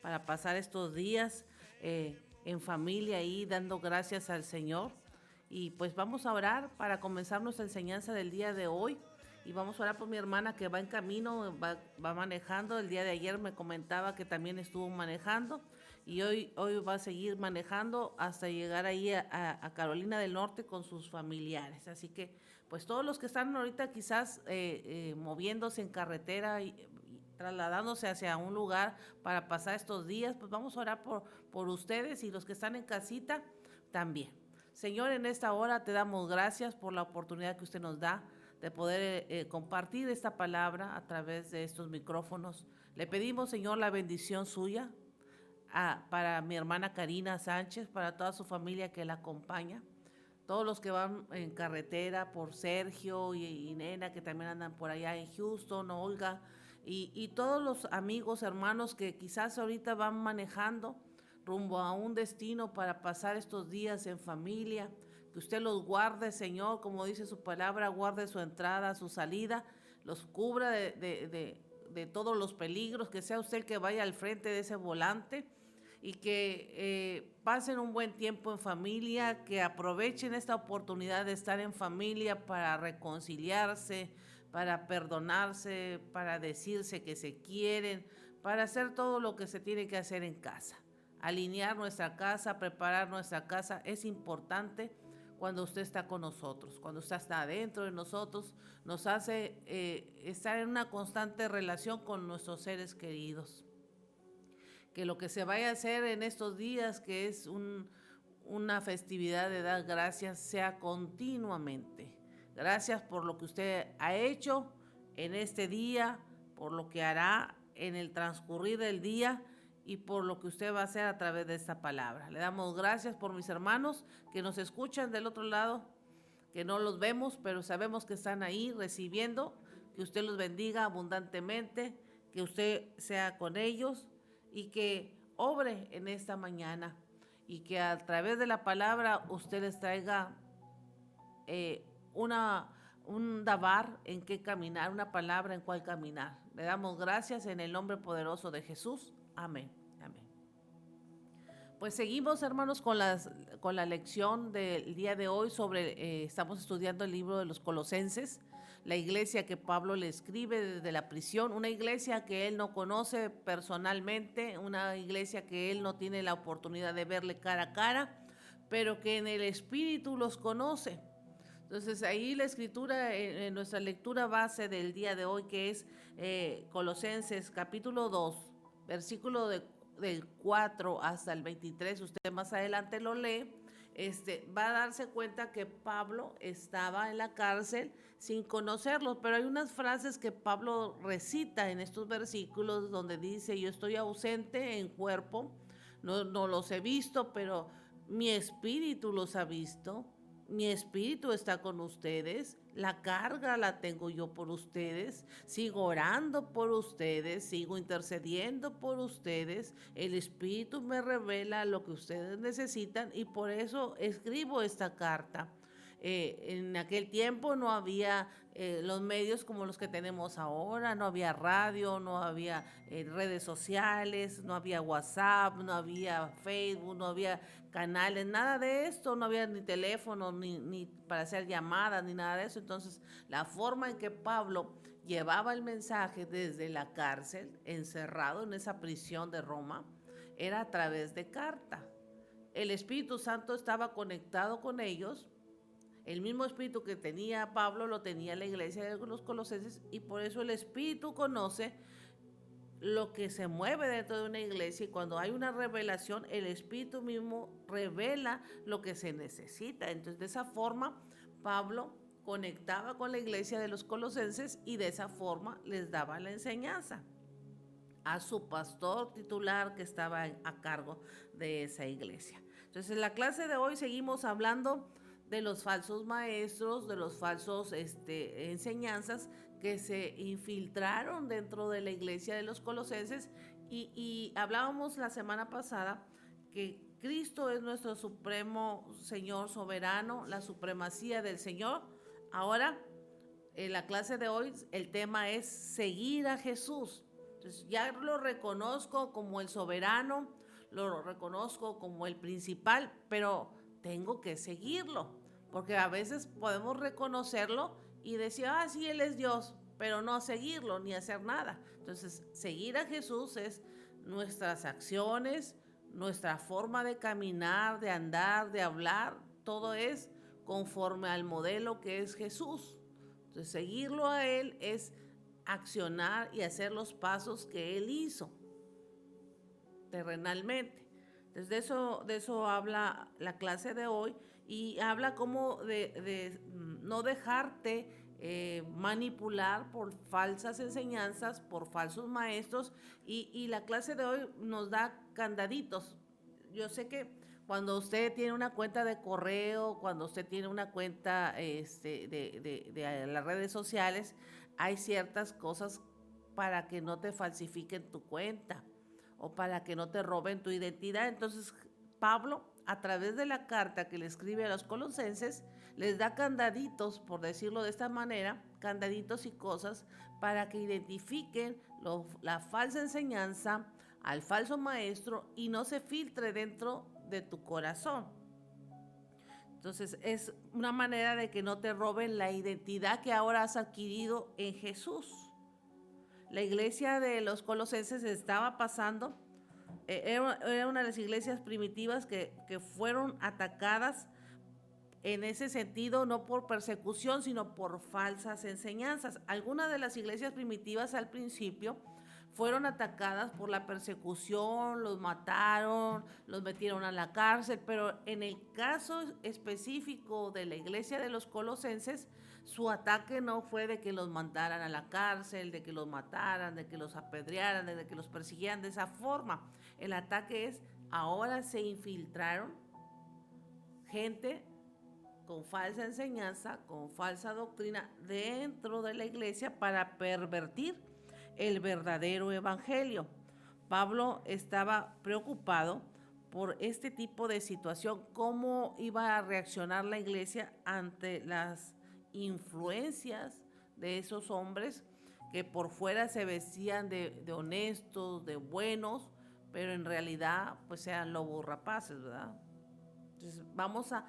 para pasar estos días en familia y dando gracias al Señor. Y pues vamos a orar para comenzar nuestra enseñanza del día de hoy. Y vamos a orar por mi hermana que va en camino, va manejando. El día de ayer me comentaba que también estuvo manejando y hoy va a seguir manejando hasta llegar ahí a Carolina del Norte con sus familiares. Así que pues todos los que están ahorita quizás moviéndose en carretera y trasladándose hacia un lugar para pasar estos días, pues vamos a orar por ustedes y los que están en casita también. Señor, en esta hora te damos gracias por la oportunidad que usted nos da de poder compartir esta palabra a través de estos micrófonos. Le pedimos, Señor, la bendición suya para mi hermana Karina Sánchez, para toda su familia que la acompaña, todos los que van en carretera, por Sergio y Nena, que también andan por allá en Houston, Olga, y todos los amigos, hermanos que quizás ahorita van manejando rumbo a un destino para pasar estos días en familia. Que usted los guarde, Señor, como dice su palabra, guarde su entrada, su salida, los cubra de todos los peligros, que sea usted el que vaya al frente de ese volante y que pasen un buen tiempo en familia, que aprovechen esta oportunidad de estar en familia para reconciliarse, para perdonarse, para decirse que se quieren, para hacer todo lo que se tiene que hacer en casa. Alinear nuestra casa, preparar nuestra casa es importante cuando usted está con nosotros, cuando usted está dentro de nosotros, nos hace estar en una constante relación con nuestros seres queridos. Que lo que se vaya a hacer en estos días, que es una festividad de dar gracias, sea continuamente. Gracias por lo que usted ha hecho en este día, por lo que hará en el transcurrir del día y por lo que usted va a hacer a través de esta palabra. Le damos gracias por mis hermanos que nos escuchan del otro lado, que no los vemos, pero sabemos que están ahí recibiendo. Que usted los bendiga abundantemente, que usted sea con ellos y que obre en esta mañana y que a través de la palabra usted les traiga eh, una, un dabar en qué caminar, una palabra en cuál caminar. Le damos gracias en el nombre poderoso de Jesús. Amén. Amén. Pues seguimos, hermanos, con la lección del día de hoy estamos estudiando el libro de los Colosenses, la iglesia que Pablo le escribe desde la prisión, una iglesia que él no conoce personalmente, una iglesia que él no tiene la oportunidad de verle cara a cara, pero que en el espíritu los conoce. Entonces ahí la escritura, en nuestra lectura base del día de hoy, que es Colosenses capítulo 2, versículo del 4 hasta el 23, usted más adelante lo lee, va a darse cuenta que Pablo estaba en la cárcel sin conocerlos, pero hay unas frases que Pablo recita en estos versículos donde dice: yo estoy ausente en cuerpo, no los he visto, pero mi espíritu los ha visto. Mi espíritu está con ustedes, la carga la tengo yo por ustedes, sigo orando por ustedes, sigo intercediendo por ustedes, el espíritu me revela lo que ustedes necesitan y por eso escribo esta carta. En aquel tiempo no había los medios como los que tenemos ahora, no había radio, no había redes sociales, no había WhatsApp, no había Facebook, no había canales, nada de esto, no había ni teléfono, ni para hacer llamadas, ni nada de eso. Entonces, la forma en que Pablo llevaba el mensaje desde la cárcel, encerrado en esa prisión de Roma, era a través de carta. El Espíritu Santo estaba conectado con ellos. El mismo espíritu que tenía Pablo lo tenía la iglesia de los Colosenses y por eso el Espíritu conoce lo que se mueve dentro de una iglesia y cuando hay una revelación, el Espíritu mismo revela lo que se necesita. Entonces, de esa forma, Pablo conectaba con la iglesia de los Colosenses y de esa forma les daba la enseñanza a su pastor titular que estaba a cargo de esa iglesia. Entonces, en la clase de hoy seguimos hablando de los falsos maestros, de los falsos enseñanzas que se infiltraron dentro de la iglesia de los Colosenses y hablábamos la semana pasada que Cristo es nuestro supremo Señor soberano, la supremacía del Señor. Ahora, en la clase de hoy, el tema es seguir a Jesús. Entonces ya lo reconozco como el soberano, lo reconozco como el principal, pero tengo que seguirlo, porque a veces podemos reconocerlo y decir, ah, sí, Él es Dios, pero no seguirlo ni hacer nada. Entonces, seguir a Jesús es nuestras acciones, nuestra forma de caminar, de andar, de hablar, todo es conforme al modelo que es Jesús. Entonces, seguirlo a Él es accionar y hacer los pasos que Él hizo terrenalmente. Entonces, de eso habla la clase de hoy y habla como de no dejarte manipular por falsas enseñanzas, por falsos maestros y la clase de hoy nos da candaditos. Yo sé que cuando usted tiene una cuenta de correo, cuando usted tiene una cuenta de las redes sociales, hay ciertas cosas para que no te falsifiquen tu cuenta o para que no te roben tu identidad. Entonces, Pablo, a través de la carta que le escribe a los colosenses, les da candaditos, por decirlo de esta manera, candaditos y cosas para que identifiquen la falsa enseñanza, al falso maestro y no se filtre dentro de tu corazón. Entonces es una manera de que no te roben la identidad que ahora has adquirido en Jesús. La iglesia de los colosenses estaba pasando, era una de las iglesias primitivas que fueron atacadas en ese sentido, no por persecución, sino por falsas enseñanzas. Algunas de las iglesias primitivas al principio fueron atacadas por la persecución, los mataron, los metieron a la cárcel, pero en el caso específico de la iglesia de los colosenses, su ataque no fue de que los mandaran a la cárcel, de que los mataran, de que los apedrearan, de que los persiguieran de esa forma. El ataque es, ahora se infiltraron gente con falsa enseñanza, con falsa doctrina dentro de la iglesia para pervertir el verdadero evangelio. Pablo estaba preocupado por este tipo de situación, cómo iba a reaccionar la iglesia ante las influencias de esos hombres que por fuera se vestían de honestos, de buenos, pero en realidad pues eran lobos rapaces, ¿verdad? Entonces vamos a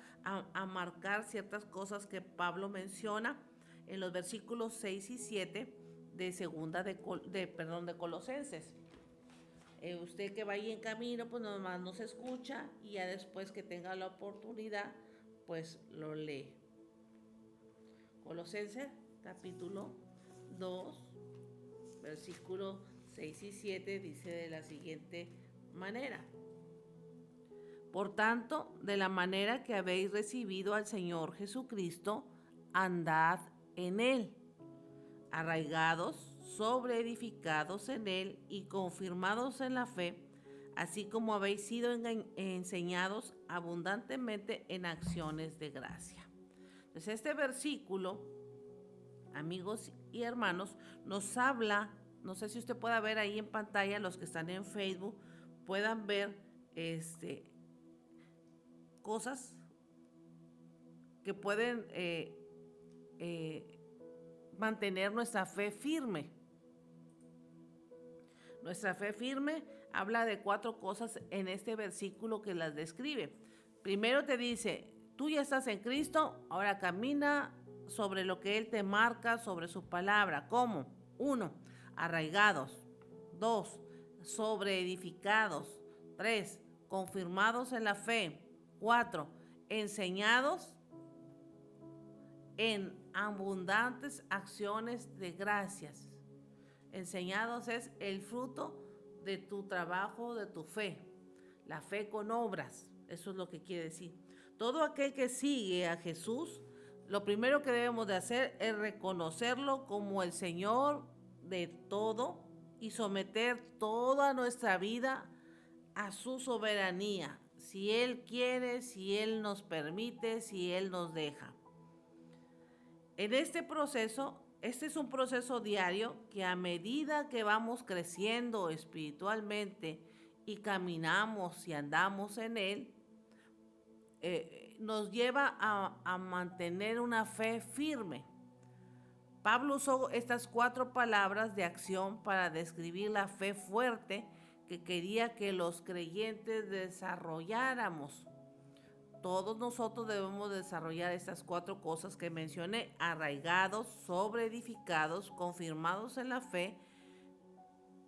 marcar ciertas cosas que Pablo menciona en los versículos 6 y 7 de segunda de Colosenses. Usted que va ahí en camino, pues nomás nos escucha y ya después que tenga la oportunidad, pues lo lee. Colosenses capítulo 2, versículos 6 y 7 dice de la siguiente manera. Por tanto, de la manera que habéis recibido al Señor Jesucristo, andad en Él, arraigados, sobreedificados en Él y confirmados en la fe, así como habéis sido enseñados abundantemente en acciones de gracia. Entonces, este versículo, amigos y hermanos, nos habla, no sé si usted pueda ver ahí en pantalla, los que están en Facebook, puedan ver cosas que pueden mantener nuestra fe firme. Nuestra fe firme habla de 4 cosas en este versículo que las describe. Primero te dice, tú ya estás en Cristo, ahora camina sobre lo que Él te marca, sobre su palabra. ¿Cómo? 1, arraigados. 2, sobreedificados. 3, confirmados en la fe. 4, enseñados en abundantes acciones de gracias. Enseñados es el fruto de tu trabajo, de tu fe. La fe con obras, eso es lo que quiere decir. Todo aquel que sigue a Jesús, lo primero que debemos de hacer es reconocerlo como el Señor de todo y someter toda nuestra vida a su soberanía. Si Él quiere, si Él nos permite, si Él nos deja. En este proceso, este es un proceso diario que a medida que vamos creciendo espiritualmente y caminamos y andamos en Él, nos lleva a mantener una fe firme Pablo usó estas 4 palabras de acción para describir la fe fuerte que quería que los creyentes desarrolláramos. Todos nosotros debemos desarrollar estas 4 cosas que mencioné: arraigados, sobreedificados, confirmados en la fe,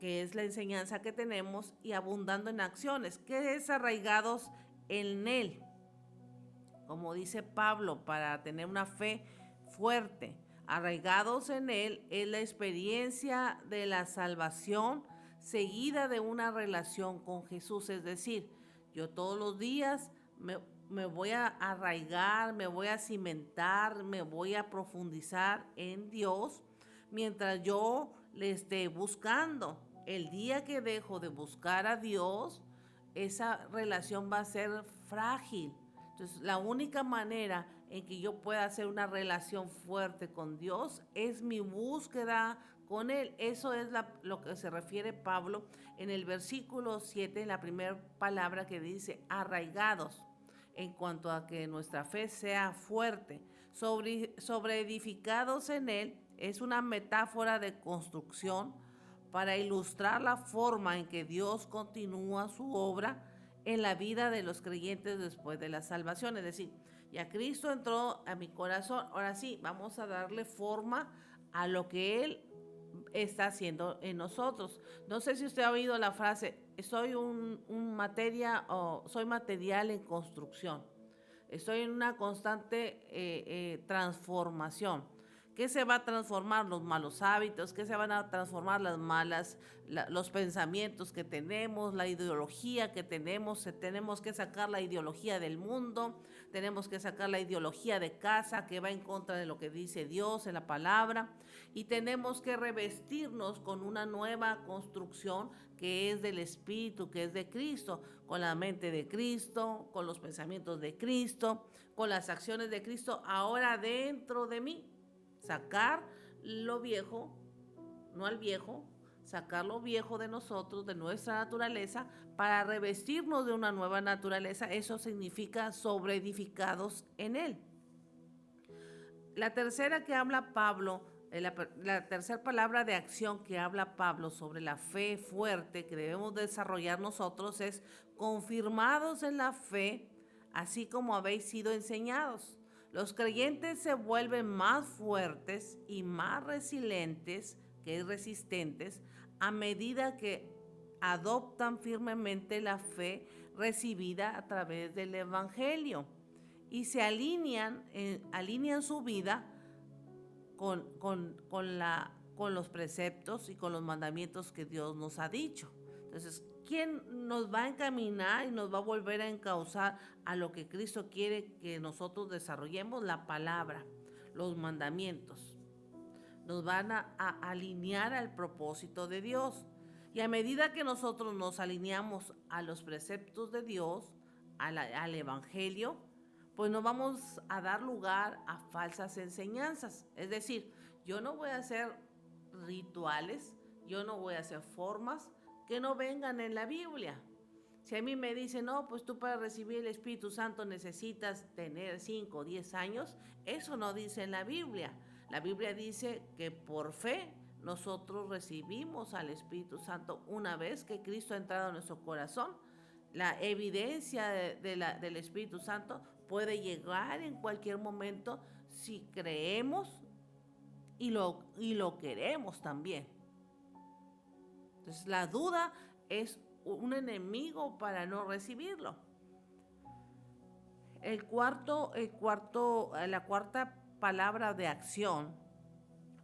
que es la enseñanza que tenemos, y abundando en acciones, que es arraigados en Él. Como dice Pablo, para tener una fe fuerte, arraigados en Él, es la experiencia de la salvación seguida de una relación con Jesús. Es decir, yo todos los días me voy a arraigar, me voy a cimentar, me voy a profundizar en Dios mientras yo le esté buscando. El día que dejo de buscar a Dios, esa relación va a ser frágil. Entonces, la única manera en que yo pueda hacer una relación fuerte con Dios es mi búsqueda con Él. Eso es lo que se refiere Pablo en el versículo 7, en la primera palabra que dice arraigados, en cuanto a que nuestra fe sea fuerte. Sobre edificados en Él es una metáfora de construcción para ilustrar la forma en que Dios continúa su obra en la vida de los creyentes después de la salvación. Es decir, ya Cristo entró a mi corazón, ahora sí, vamos a darle forma a lo que Él está haciendo en nosotros. No sé si usted ha oído la frase, soy soy material en construcción. Estoy en una constante transformación. ¿Qué se va a transformar? Los malos hábitos. ¿Qué se van a transformar? Los pensamientos que tenemos, la ideología que tenemos. Tenemos que sacar la ideología del mundo, tenemos que sacar la ideología de casa que va en contra de lo que dice Dios en la palabra, y tenemos que revestirnos con una nueva construcción que es del Espíritu, que es de Cristo, con la mente de Cristo, con los pensamientos de Cristo, con las acciones de Cristo ahora dentro de mí. Sacar lo viejo, no al viejo, sacar lo viejo de nosotros, de nuestra naturaleza, para revestirnos de una nueva naturaleza. Eso significa sobreedificados en Él. La tercera que habla Pablo, la tercera palabra de acción que habla Pablo sobre la fe fuerte que debemos desarrollar nosotros es confirmados en la fe, así como habéis sido enseñados. Los creyentes se vuelven más fuertes y más resilientes, que es resistentes, a medida que adoptan firmemente la fe recibida a través del Evangelio y se alinean su vida con los preceptos y con los mandamientos que Dios nos ha dicho. Entonces, ¿quién nos va a encaminar y nos va a volver a encauzar a lo que Cristo quiere que nosotros desarrollemos? La palabra, los mandamientos. Nos van a alinear al propósito de Dios. Y a medida que nosotros nos alineamos a los preceptos de Dios, al Evangelio, pues no vamos a dar lugar a falsas enseñanzas. Es decir, yo no voy a hacer rituales, yo no voy a hacer formas que no vengan en la Biblia. Si a mí me dicen, no, pues tú para recibir el Espíritu Santo necesitas tener 5 o 10 años, eso no dice en la Biblia. La Biblia dice que por fe nosotros recibimos al Espíritu Santo una vez que Cristo ha entrado en nuestro corazón. La evidencia del Espíritu Santo puede llegar en cualquier momento si creemos y lo queremos también. Entonces la duda es un enemigo para no recibirlo. La cuarta palabra de acción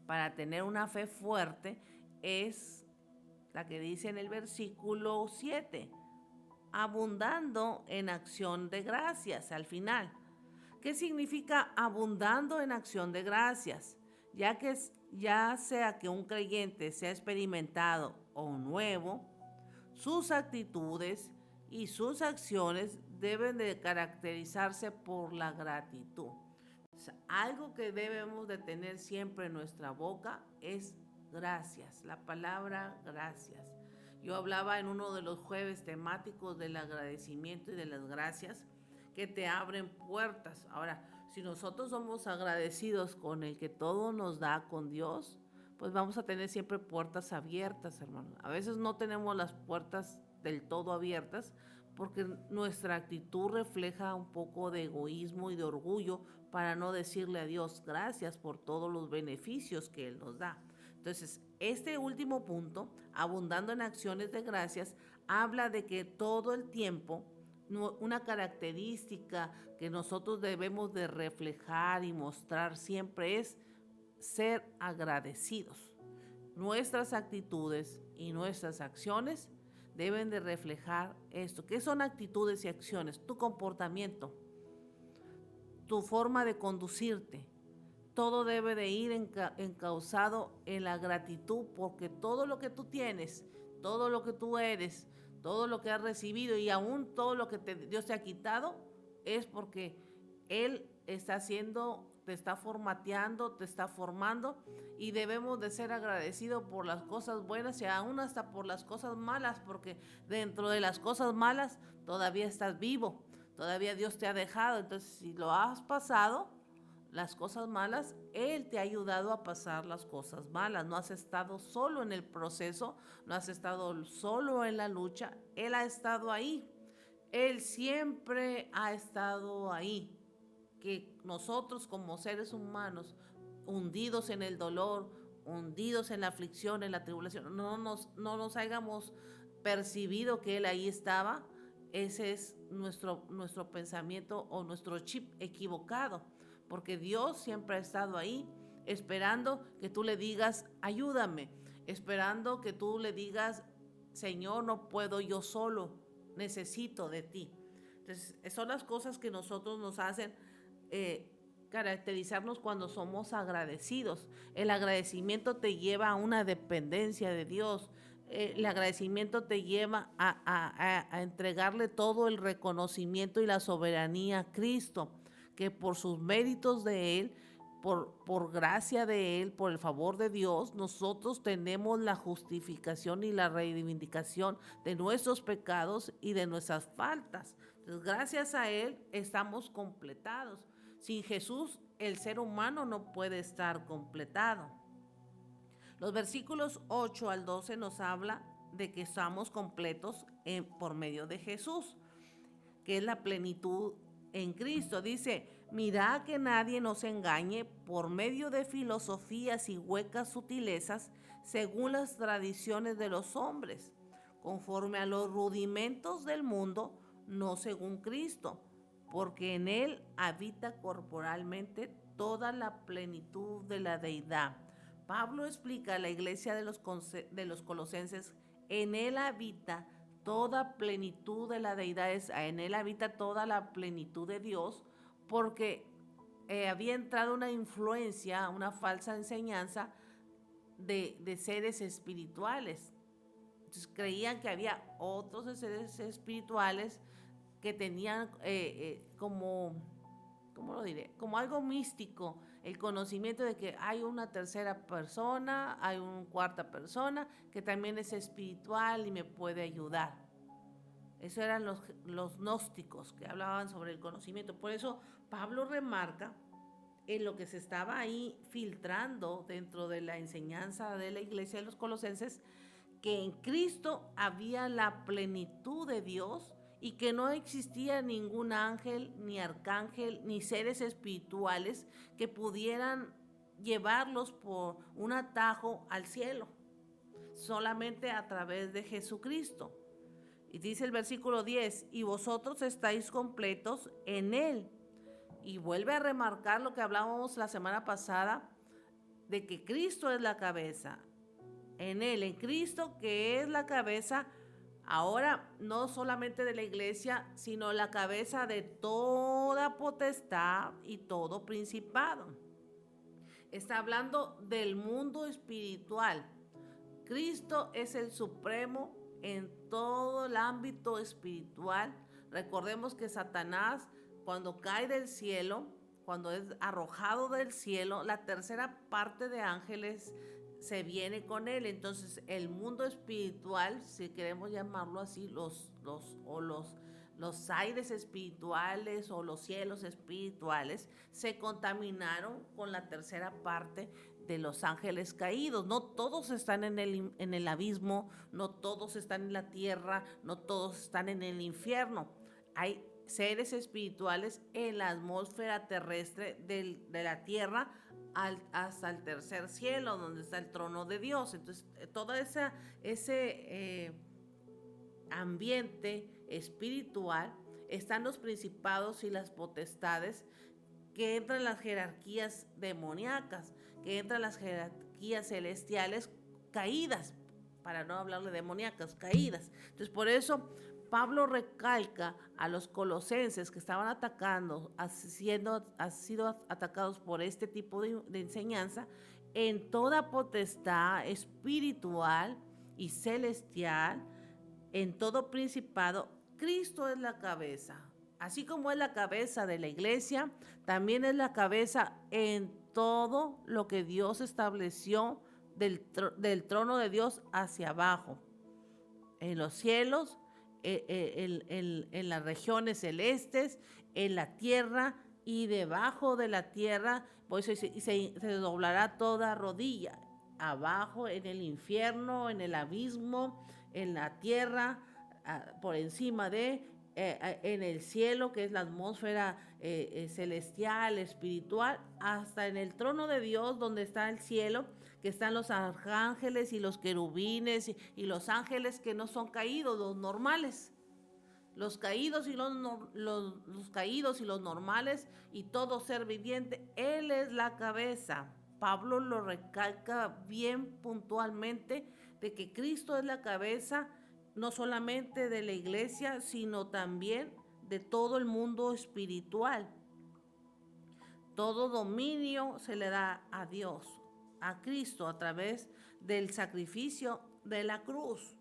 para tener una fe fuerte es la que dice en el versículo 7, abundando en acción de gracias al final. ¿Qué significa abundando en acción de gracias? Ya sea que un creyente sea experimentado o nuevo, sus actitudes y sus acciones deben de caracterizarse por la gratitud. O sea, algo que debemos de tener siempre en nuestra boca es gracias, la palabra gracias. Yo hablaba en uno de los jueves temáticos del agradecimiento y de las gracias que te abren puertas. Ahora, Si nosotros somos agradecidos con el que todo nos da, con Dios, pues vamos a tener siempre puertas abiertas, hermano. A veces no tenemos las puertas del todo abiertas porque nuestra actitud refleja un poco de egoísmo y de orgullo para no decirle a Dios gracias por todos los beneficios que Él nos da. Entonces, este último punto, abundando en acciones de gracias, habla de que todo el tiempo una característica que nosotros debemos de reflejar y mostrar siempre es ser agradecidos. Nuestras actitudes y nuestras acciones deben de reflejar esto. ¿Qué son actitudes y acciones? Tu comportamiento, tu forma de conducirte. Todo debe de ir encauzado en la gratitud, porque todo lo que tú tienes, todo lo que tú eres, todo lo que has recibido y aún todo lo que Dios te ha quitado, es porque Él está haciendo, te está formateando, te está formando, y debemos de ser agradecidos por las cosas buenas y aún hasta por las cosas malas, porque dentro de las cosas malas todavía estás vivo, todavía Dios te ha dejado. Entonces, si lo has pasado, las cosas malas, Él te ha ayudado a pasar las cosas malas. No has estado solo en el proceso, no has estado solo en la lucha. Él ha estado ahí. Él siempre ha estado ahí. Que nosotros como seres humanos, hundidos en el dolor, hundidos en la aflicción, en la tribulación, no nos hayamos percibido que Él ahí estaba. Ese es nuestro pensamiento o nuestro chip equivocado, porque Dios siempre ha estado ahí, esperando que tú le digas, ayúdame, esperando que tú le digas, Señor, no puedo yo solo, necesito de ti. Entonces, son las cosas que nosotros nos hacen caracterizarnos cuando somos agradecidos. El agradecimiento te lleva a una dependencia de Dios. El agradecimiento te lleva a entregarle todo el reconocimiento y la soberanía a Cristo, que por sus méritos de Él, por gracia de Él, por el favor de Dios, nosotros tenemos la justificación y la reivindicación de nuestros pecados y de nuestras faltas. Entonces, gracias a Él estamos completados. Sin Jesús, el ser humano no puede estar completado. Los versículos 8 al 12 nos habla de que estamos completos por medio de Jesús, que es la plenitud en Cristo. Dice, mirad que nadie nos engañe por medio de filosofías y huecas sutilezas, según las tradiciones de los hombres, conforme a los rudimentos del mundo, no según Cristo, porque en Él habita corporalmente toda la plenitud de la deidad. Pablo explica a la iglesia de los colosenses, en Él habita toda plenitud de la deidad, en Él habita toda la plenitud de Dios, porque había entrado una influencia, una falsa enseñanza de seres espirituales. Entonces creían que había otros seres espirituales que tenían ¿cómo lo diré? Como algo místico, el conocimiento de que hay una tercera persona, hay una cuarta persona que también es espiritual y me puede ayudar. Eso eran los gnósticos que hablaban sobre el conocimiento. Por eso Pablo remarca en lo que se estaba ahí filtrando dentro de la enseñanza de la iglesia de los colosenses, que en Cristo había la plenitud de Dios y que no existía ningún ángel, ni arcángel, ni seres espirituales que pudieran llevarlos por un atajo al cielo, solamente a través de Jesucristo. Y dice el versículo 10, y vosotros estáis completos en Él. Y vuelve a remarcar lo que hablábamos la semana pasada, de que Cristo es la cabeza. En Él, en Cristo, que es la cabeza, ahora no solamente de la iglesia, sino la cabeza de toda potestad y todo principado. Está hablando del mundo espiritual. Cristo es el supremo en todo el ámbito espiritual. Recordemos que Satanás, cuando cae del cielo, cuando es arrojado del cielo, la tercera parte de ángeles se viene con él. Entonces el mundo espiritual, si queremos llamarlo así, los aires espirituales o los cielos espirituales se contaminaron con la tercera parte de los ángeles caídos. No todos están en el abismo, no todos están en la tierra, no todos están en el infierno. Hay seres espirituales en la atmósfera terrestre de la tierra hasta el tercer cielo, donde está el trono de Dios. Entonces, todo ese ambiente espiritual están los principados y las potestades, que entran las jerarquías demoníacas, que entran las jerarquías celestiales caídas, para no hablarle de demoníacas, caídas. Entonces, por eso Pablo recalca a los colosenses que estaban atacando, han sido atacados por este tipo de enseñanza, en toda potestad espiritual y celestial, en todo principado, Cristo es la cabeza. Así como es la cabeza de la iglesia, también es la cabeza en todo lo que Dios estableció del trono de Dios hacia abajo, en los cielos, en las regiones celestes, en la tierra y debajo de la tierra, pues se doblará toda rodilla, abajo en el infierno, en el abismo, en la tierra, por encima en el cielo, que es la atmósfera celestial, espiritual, hasta en el trono de Dios, donde está el cielo, que están los arcángeles y los querubines y los ángeles que no son caídos, los normales. Los caídos y los caídos y los normales y todo ser viviente, Él es la cabeza. Pablo lo recalca bien puntualmente de que Cristo es la cabeza, no solamente de la iglesia, sino también de todo el mundo espiritual. Todo dominio se le da a Dios, a Cristo, a través del sacrificio de la cruz.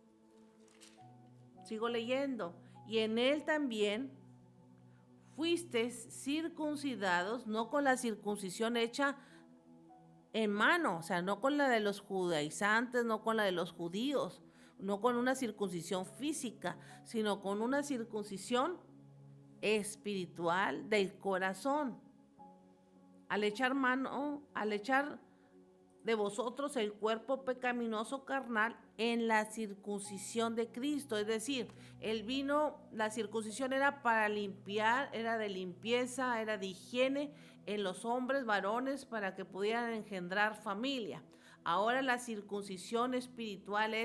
Sigo leyendo. Y en él también fuisteis circuncidados, no con la circuncisión hecha en mano, o sea, no con la de los judaizantes, no con la de los judíos, no con una circuncisión física, sino con una circuncisión espiritual del corazón. Al echar de vosotros el cuerpo pecaminoso carnal en la circuncisión de Cristo. Es decir, la circuncisión era para limpiar, era de limpieza, era de higiene en los hombres, varones, para que pudieran engendrar familia. Ahora la circuncisión espiritual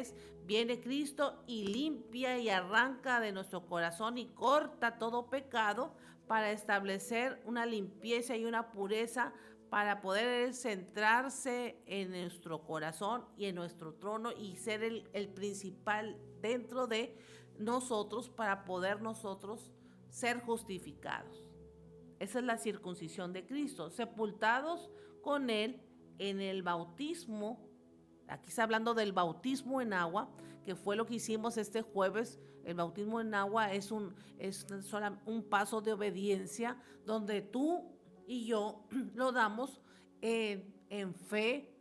viene Cristo y limpia y arranca de nuestro corazón y corta todo pecado para establecer una limpieza y una pureza, para poder centrarse en nuestro corazón y en nuestro trono y ser el principal dentro de nosotros, para poder nosotros ser justificados. Esa es la circuncisión de Cristo, sepultados con Él en el bautismo. Aquí está hablando del bautismo en agua, que fue lo que hicimos este jueves. El bautismo en agua es un paso de obediencia, donde tú y yo lo damos en fe,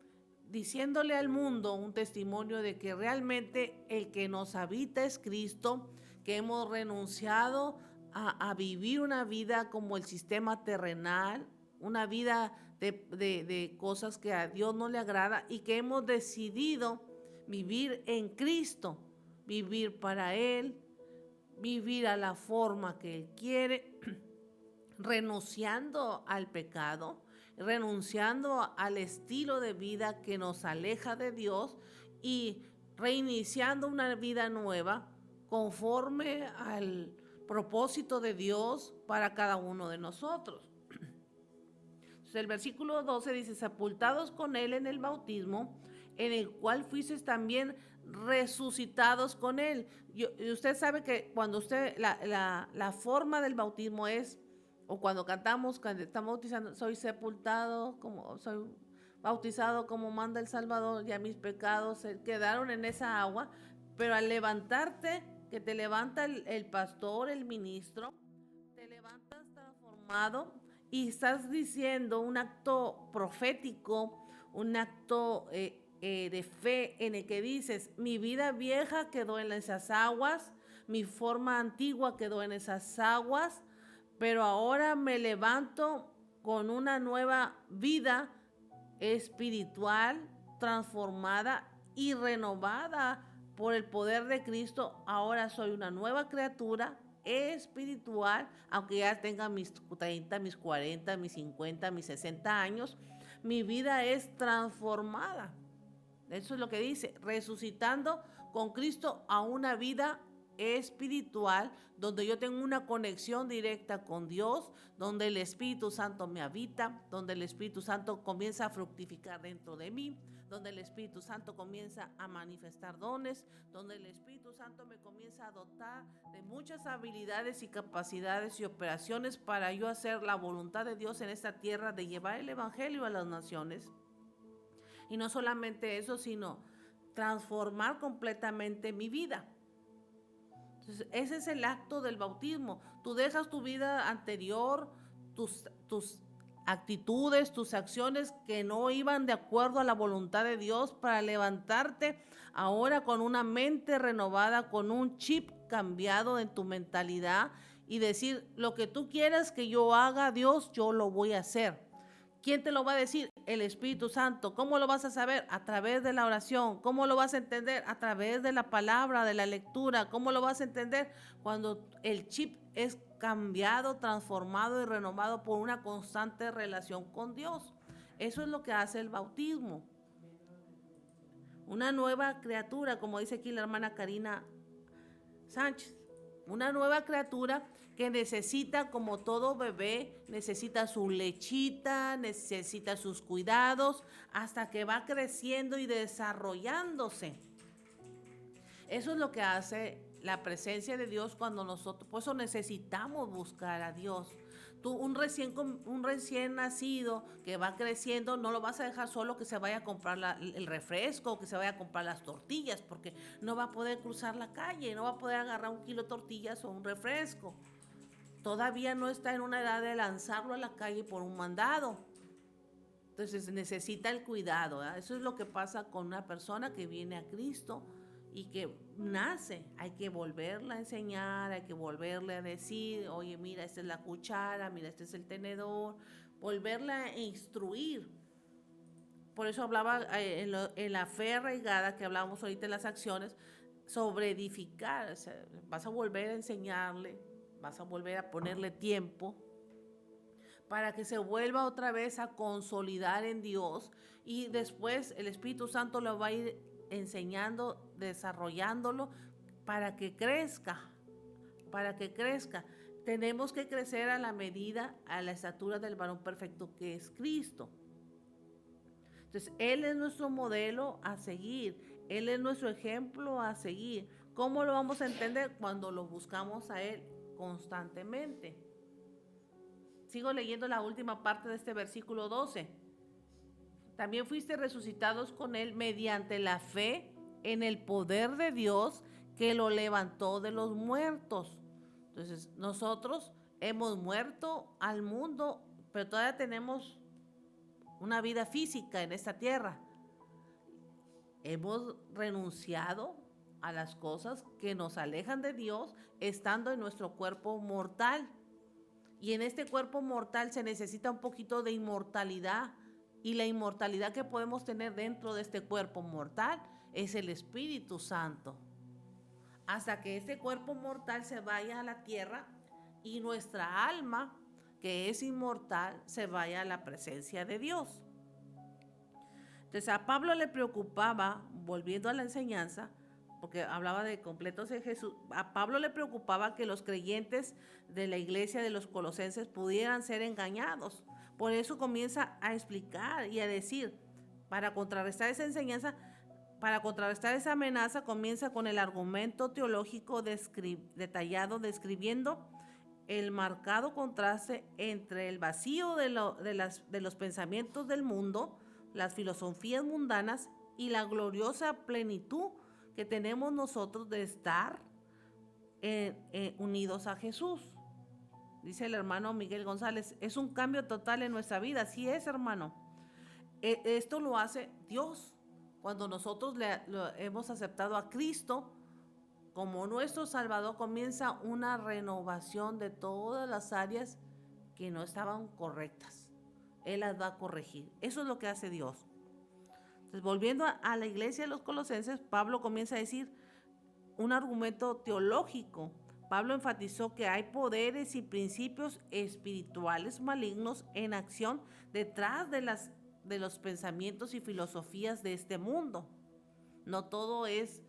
diciéndole al mundo un testimonio de que realmente el que nos habita es Cristo, que hemos renunciado a vivir una vida como el sistema terrenal, una vida de cosas que a Dios no le agrada, y que hemos decidido vivir en Cristo, vivir para Él, vivir a la forma que Él quiere, renunciando al pecado, renunciando al estilo de vida que nos aleja de Dios y reiniciando una vida nueva conforme al propósito de Dios para cada uno de nosotros. Entonces, el versículo 12 dice: sepultados con Él en el bautismo, en el cual fuisteis también resucitados con Él. Usted sabe que cuando la forma del bautismo es, o cuando cantamos, cuando estamos bautizando, soy bautizado como manda el Salvador, ya mis pecados se quedaron en esa agua, pero al levantarte, que te levanta el pastor, el ministro, te levantas transformado y estás diciendo un acto profético, un acto de fe, en el que dices: mi vida vieja quedó en esas aguas, mi forma antigua quedó en esas aguas, pero ahora me levanto con una nueva vida espiritual, transformada y renovada por el poder de Cristo. Ahora soy una nueva criatura espiritual, aunque ya tenga mis 30, mis 40, mis 50, mis 60 años, mi vida es transformada. Eso es lo que dice, resucitando con Cristo a una vida espiritual, donde yo tengo una conexión directa con Dios, donde el Espíritu Santo me habita, donde el Espíritu Santo comienza a fructificar dentro de mí, donde el Espíritu Santo comienza a manifestar dones, donde el Espíritu Santo me comienza a dotar de muchas habilidades y capacidades y operaciones para yo hacer la voluntad de Dios en esta tierra, de llevar el Evangelio a las naciones. Y no solamente eso, sino transformar completamente mi vida. Entonces, ese es el acto del bautismo. Tú dejas tu vida anterior, tus actitudes, tus acciones que no iban de acuerdo a la voluntad de Dios, para levantarte ahora con una mente renovada, con un chip cambiado en tu mentalidad y decir, lo que tú quieras que yo haga, Dios, yo lo voy a hacer. ¿Quién te lo va a decir? El Espíritu Santo. ¿Cómo lo vas a saber? A través de la oración. ¿Cómo lo vas a entender? A través de la palabra, de la lectura. ¿Cómo lo vas a entender? Cuando el chip es cambiado, transformado y renovado por una constante relación con Dios. Eso es lo que hace el bautismo. Una nueva criatura, como dice aquí la hermana Karina Sánchez. Una nueva criatura que necesita, como todo bebé, necesita su lechita, necesita sus cuidados, hasta que va creciendo y desarrollándose. Eso es lo que hace la presencia de Dios cuando nosotros, por eso necesitamos buscar a Dios. Tú, un recién nacido que va creciendo, no lo vas a dejar solo que se vaya a comprar el refresco, que se vaya a comprar las tortillas, porque no va a poder cruzar la calle, no va a poder agarrar 1 kilo de tortillas o un refresco. Todavía no está en una edad de lanzarlo a la calle por un mandado. Entonces necesita el cuidado, ¿verdad? Eso es lo que pasa con una persona que viene a Cristo y que nace. Hay que volverla a enseñar, hay que volverle a decir, oye, mira, esta es la cuchara, mira, este es el tenedor, volverla a instruir. Por eso hablaba en la fe arraigada, que hablábamos ahorita en las acciones, sobre edificar. O sea, vas a volver a enseñarle, vas a volver a ponerle tiempo para que se vuelva otra vez a consolidar en Dios, y después el Espíritu Santo lo va a ir enseñando, desarrollándolo para que crezca, para que crezca. Tenemos que crecer a la medida, a la estatura del varón perfecto que es Cristo. Entonces, Él es nuestro modelo a seguir, Él es nuestro ejemplo a seguir. ¿Cómo lo vamos a entender? Cuando lo buscamos a Él constantemente. Sigo leyendo la última parte de este versículo 12. También fuiste resucitados con Él mediante la fe en el poder de Dios que lo levantó de los muertos. Entonces, nosotros hemos muerto al mundo, pero todavía tenemos una vida física en esta tierra. Hemos renunciado a las cosas que nos alejan de Dios, estando en nuestro cuerpo mortal. Y en este cuerpo mortal se necesita un poquito de inmortalidad. Y la inmortalidad que podemos tener dentro de este cuerpo mortal es el Espíritu Santo. Hasta que este cuerpo mortal se vaya a la tierra y nuestra alma, que es inmortal, se vaya a la presencia de Dios. Entonces a Pablo le preocupaba, volviendo a la enseñanza, porque hablaba de completos en Jesús, a Pablo le preocupaba que los creyentes de la iglesia de los Colosenses pudieran ser engañados. Por eso comienza a explicar y a decir, para contrarrestar esa enseñanza, para contrarrestar esa amenaza, comienza con el argumento teológico detallado, describiendo el marcado contraste entre el vacío de los pensamientos del mundo, las filosofías mundanas, y la gloriosa plenitud que tenemos nosotros de estar unidos a Jesús. Dice el hermano Miguel González, es un cambio total en nuestra vida. Así es, hermano. Esto lo hace Dios. Cuando nosotros hemos aceptado a Cristo como nuestro Salvador, comienza una renovación de todas las áreas que no estaban correctas. Él las va a corregir. Eso es lo que hace Dios. Entonces, volviendo a la iglesia de los Colosenses, Pablo comienza a decir un argumento teológico. Pablo enfatizó que hay poderes y principios espirituales malignos en acción detrás de los pensamientos y filosofías de este mundo. No todo es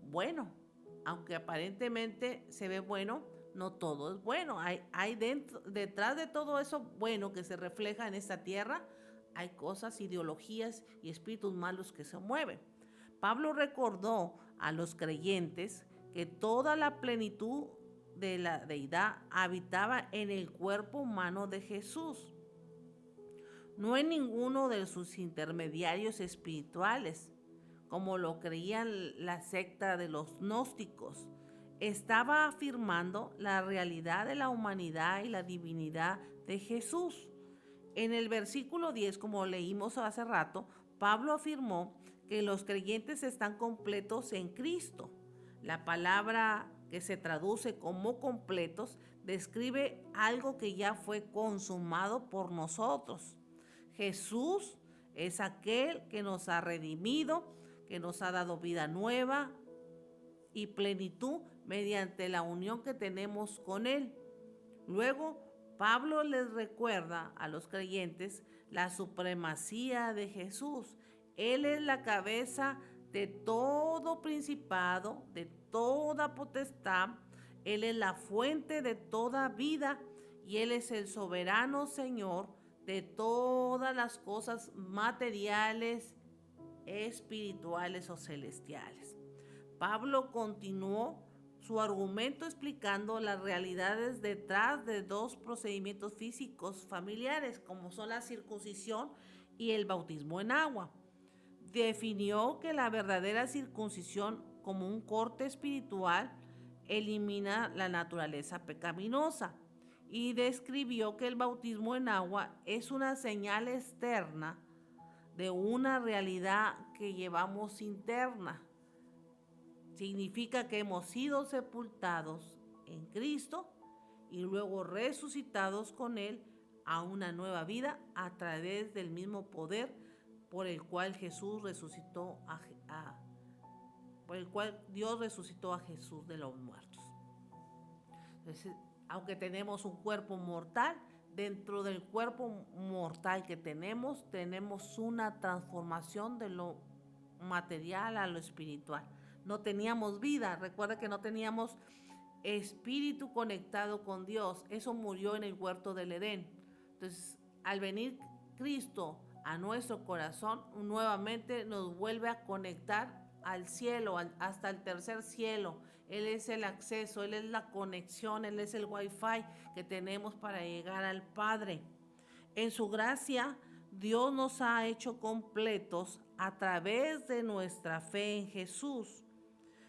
bueno, aunque aparentemente se ve bueno, no todo es bueno. Hay detrás de todo eso bueno que se refleja en esta tierra, hay cosas, ideologías y espíritus malos que se mueven. Pablo recordó a los creyentes que toda la plenitud de la deidad habitaba en el cuerpo humano de Jesús, no en ninguno de sus intermediarios espirituales, como lo creían la secta de los gnósticos. Estaba afirmando la realidad de la humanidad y la divinidad de Jesús. En el versículo 10, como leímos hace rato, Pablo afirmó que los creyentes están completos en Cristo. La palabra que se traduce como completos describe algo que ya fue consumado por nosotros. Jesús es aquel que nos ha redimido, que nos ha dado vida nueva y plenitud mediante la unión que tenemos con Él. Luego, Pablo les recuerda a los creyentes la supremacía de Jesús. Él es la cabeza de todo principado, de toda potestad. Él es la fuente de toda vida y Él es el soberano Señor de todas las cosas materiales, espirituales o celestiales. Pablo continuó su argumento explicando las realidades detrás de dos procedimientos físicos familiares, como son la circuncisión y el bautismo en agua. Definió que la verdadera circuncisión, como un corte espiritual, elimina la naturaleza pecaminosa, y describió que el bautismo en agua es una señal externa de una realidad que llevamos interna. Significa que hemos sido sepultados en Cristo y luego resucitados con Él a una nueva vida a través del mismo poder por el cual por el cual Dios resucitó a Jesús de los muertos. Entonces, aunque tenemos un cuerpo mortal, dentro del cuerpo mortal que tenemos una transformación de lo material a lo espiritual. No teníamos vida, recuerda que no teníamos espíritu conectado con Dios. Eso murió en el huerto del Edén. Entonces, al venir Cristo a nuestro corazón, nuevamente nos vuelve a conectar al cielo, hasta el tercer cielo. Él es el acceso, Él es la conexión, Él es el wifi que tenemos para llegar al Padre. En su gracia, Dios nos ha hecho completos a través de nuestra fe en Jesús.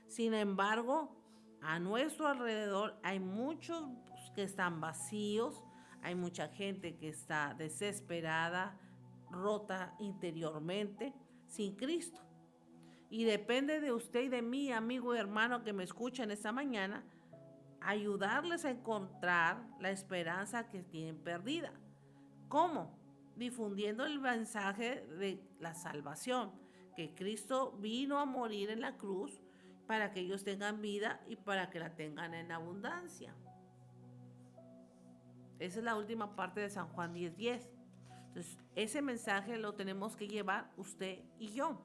Sin embargo, a nuestro alrededor hay muchos que están vacíos, hay mucha gente que está desesperada, rota interiormente, sin Cristo. Y depende de usted y de mí, amigo y hermano que me escuchan esta mañana, ayudarles a encontrar la esperanza que tienen perdida. ¿Cómo? Difundiendo el mensaje de la salvación, que Cristo vino a morir en la cruz para que ellos tengan vida y para que la tengan en abundancia. Esa es la última parte de San Juan 10:10. Entonces, ese mensaje lo tenemos que llevar usted y yo.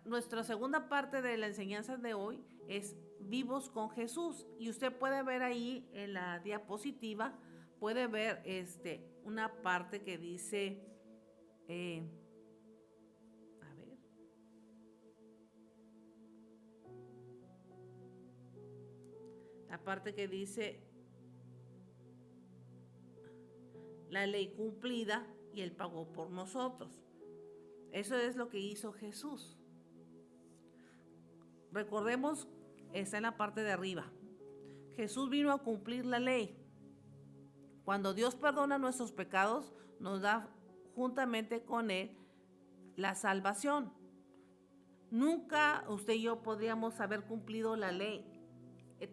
Nuestra segunda parte de la enseñanza de hoy es vivos con Jesús. Y usted puede ver ahí en la diapositiva, puede ver una parte que dice, la parte que dice la ley cumplida y Él pagó por nosotros. Eso es lo que hizo Jesús. Recordemos, está en la parte de arriba. Jesús vino a cumplir la ley. Cuando Dios perdona nuestros pecados, nos da juntamente con Él la salvación. Nunca usted y yo podríamos haber cumplido la ley.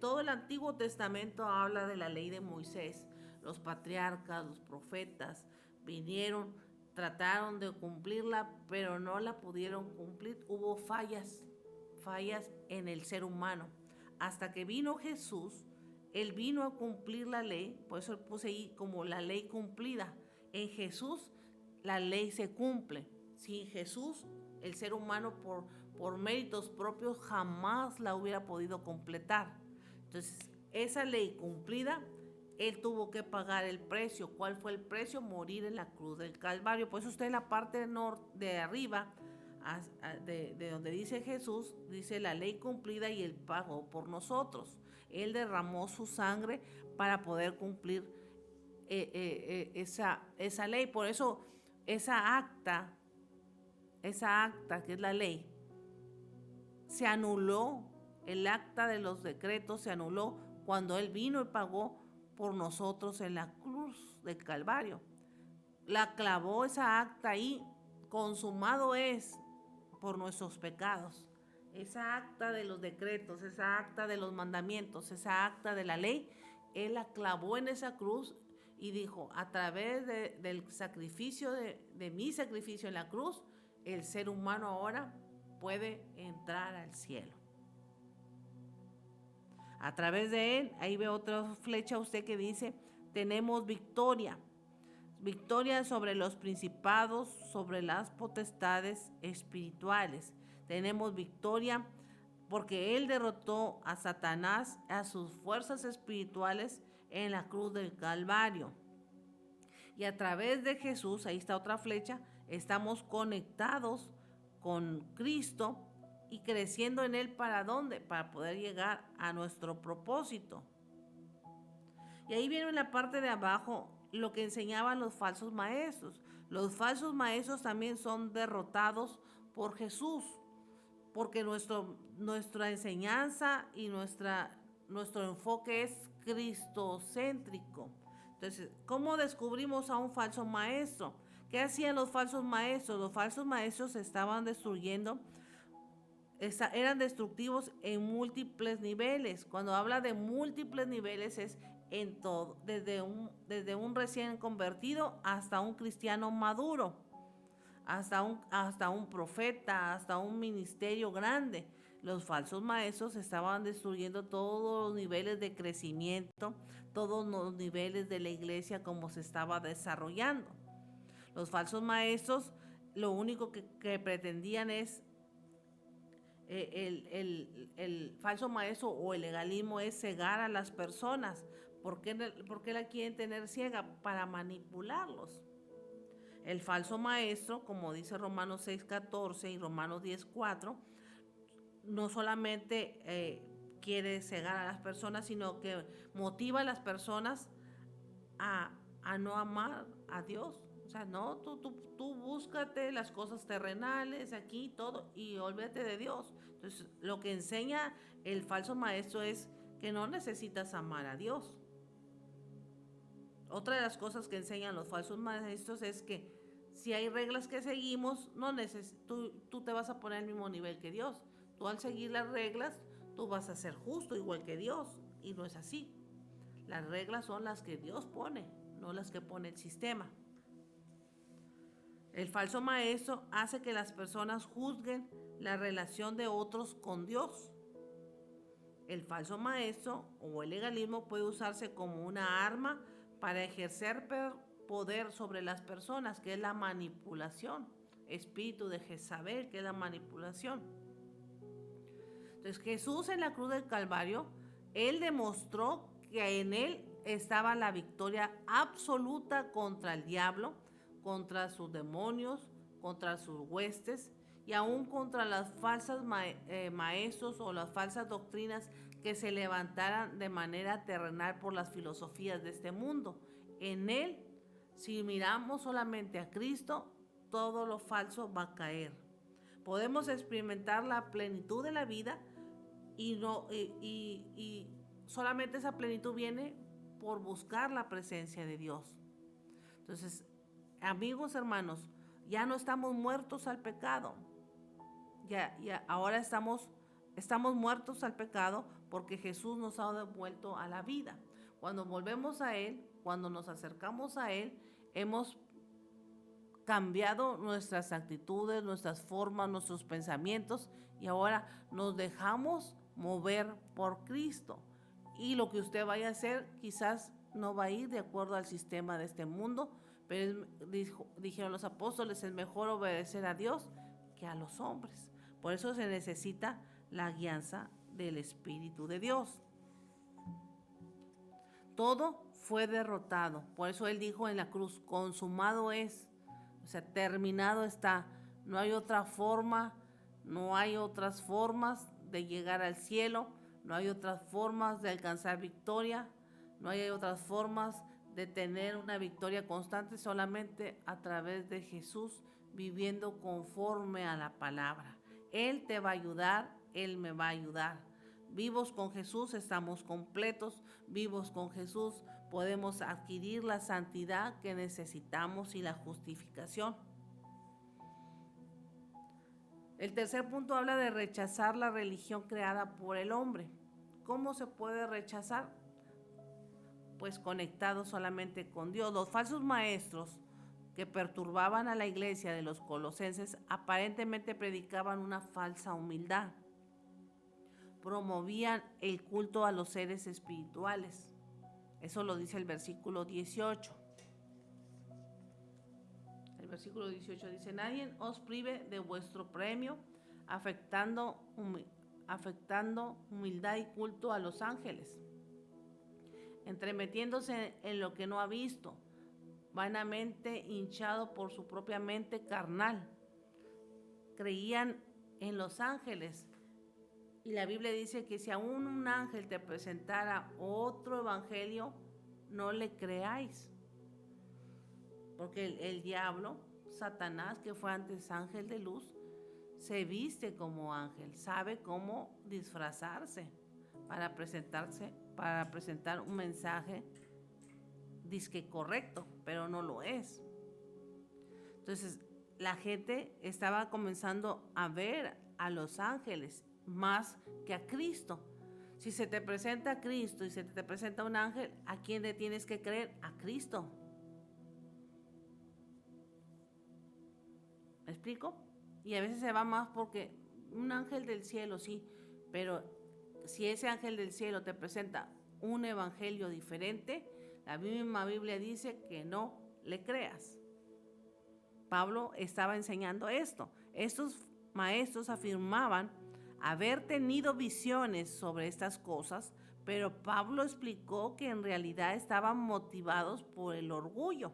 Todo el Antiguo Testamento habla de la ley de Moisés. Los patriarcas, los profetas vinieron, trataron de cumplirla, pero no la pudieron cumplir. Hubo fallas en el ser humano. Hasta que vino Jesús, Él vino a cumplir la ley, por eso puse ahí como la ley cumplida. En Jesús la ley se cumple. Sin Jesús, el ser humano por méritos propios jamás la hubiera podido completar. Entonces, esa ley cumplida, Él tuvo que pagar el precio. ¿Cuál fue el precio? Morir en la cruz del Calvario. Por eso usted en la parte de arriba, de donde dice Jesús, dice la ley cumplida y el pago por nosotros. Él derramó su sangre para poder cumplir esa ley. Por eso esa acta que es la ley, se anuló. El acta de los decretos se anuló cuando Él vino y pagó por nosotros en la cruz del Calvario. La clavó esa acta ahí, consumado es por nuestros pecados. Esa acta de los decretos, esa acta de los mandamientos, esa acta de la ley, Él la clavó en esa cruz y dijo, a través del sacrificio, de mi sacrificio en la cruz, el ser humano ahora puede entrar al cielo. A través de Él, ahí ve otra flecha usted que dice, tenemos victoria. Victoria sobre los principados, sobre las potestades espirituales. Tenemos victoria porque Él derrotó a Satanás, a sus fuerzas espirituales en la cruz del Calvario. Y a través de Jesús, ahí está otra flecha, estamos conectados con Cristo y creciendo en Él. ¿Para dónde? Para poder llegar a nuestro propósito. Y ahí viene en la parte de abajo lo que enseñaban los falsos maestros. Los falsos maestros también son derrotados por Jesús, porque nuestra enseñanza y nuestro enfoque es cristocéntrico. Entonces, ¿cómo descubrimos a un falso maestro? ¿Qué hacían los falsos maestros? Los falsos maestros estaban destruyendo, eran destructivos en múltiples niveles. Cuando habla de múltiples niveles es en todo, desde un recién convertido hasta un cristiano maduro, hasta un profeta, hasta un ministerio grande. Los falsos maestros estaban destruyendo todos los niveles de crecimiento, todos los niveles de la iglesia como se estaba desarrollando. Los falsos maestros lo único que pretendían es, el falso maestro o el legalismo es cegar a las personas. ¿Por qué la quieren tener ciega? Para manipularlos. El falso maestro, como dice Romanos 6:14 y Romanos 10:4, no solamente quiere cegar a las personas, sino que motiva a las personas a no amar a Dios. O sea, no, tú búscate las cosas terrenales, aquí todo, y olvídate de Dios. Entonces, lo que enseña el falso maestro es que no necesitas amar a Dios. Otra de las cosas que enseñan los falsos maestros es que si hay reglas que seguimos, tú te vas a poner al mismo nivel que Dios. Tú al seguir las reglas, tú vas a ser justo igual que Dios. Y no es así. Las reglas son las que Dios pone, no las que pone el sistema. El falso maestro hace que las personas juzguen la relación de otros con Dios. El falso maestro o el legalismo puede usarse como una arma para ejercer poder sobre las personas, que es la manipulación. Espíritu de Jezabel, que es la manipulación. Entonces Jesús en la cruz del Calvario, Él demostró que en Él estaba la victoria absoluta contra el diablo, contra sus demonios, contra sus huestes y aún contra las falsas maestros o las falsas doctrinas que se levantaran de manera terrenal por las filosofías de este mundo. En Él, si miramos solamente a Cristo, todo lo falso va a caer. Podemos experimentar la plenitud de la vida y solamente esa plenitud viene por buscar la presencia de Dios. Entonces, amigos, hermanos, ya no estamos muertos al pecado. ahora estamos muertos al pecado porque Jesús nos ha devuelto a la vida. Cuando volvemos a Él, cuando nos acercamos a Él, hemos cambiado nuestras actitudes, nuestras formas, nuestros pensamientos y ahora nos dejamos mover por Cristo. Y lo que usted vaya a hacer quizás no va a ir de acuerdo al sistema de este mundo, pero dijeron los apóstoles, es mejor obedecer a Dios que a los hombres. Por eso se necesita la guianza del Espíritu de Dios. Todo fue derrotado. Por eso Él dijo en la cruz, consumado es. O sea, terminado está. No hay otra forma, no hay otras formas de llegar al cielo, no hay otras formas de alcanzar victoria, no hay otras formas de tener una victoria constante, solamente a través de Jesús, viviendo conforme a la palabra. Él te va a ayudar, Él me va a ayudar. Vivos con Jesús estamos completos, vivos con Jesús podemos adquirir la santidad que necesitamos y la justificación. El tercer punto habla de rechazar la religión creada por el hombre. ¿Cómo se puede rechazar? Pues conectado solamente con Dios. Los falsos maestros que perturbaban a la iglesia de los colosenses aparentemente predicaban una falsa humildad. Promovían el culto a los seres espirituales. Eso lo dice el versículo 18. El versículo 18 dice, nadie os prive de vuestro premio, afectando humildad y culto a los ángeles, entremetiéndose en lo que no ha visto, vanamente hinchado por su propia mente carnal. Creían en los ángeles. Y la Biblia dice que si aún un ángel te presentara otro evangelio, no le creáis. Porque el diablo, Satanás, que fue antes ángel de luz, se viste como ángel, sabe cómo disfrazarse para presentar un mensaje disque correcto, pero no lo es. Entonces, la gente estaba comenzando a ver a los ángeles más que a Cristo. Si se te presenta a Cristo y se te presenta un ángel, ¿a quién le tienes que creer? A Cristo. ¿Me explico? Y a veces se va más porque un ángel del cielo, sí, pero si ese ángel del cielo te presenta un evangelio diferente, la misma Biblia dice que no le creas. Pablo estaba enseñando esto. Estos maestros afirmaban haber tenido visiones sobre estas cosas, pero Pablo explicó que en realidad estaban motivados por el orgullo.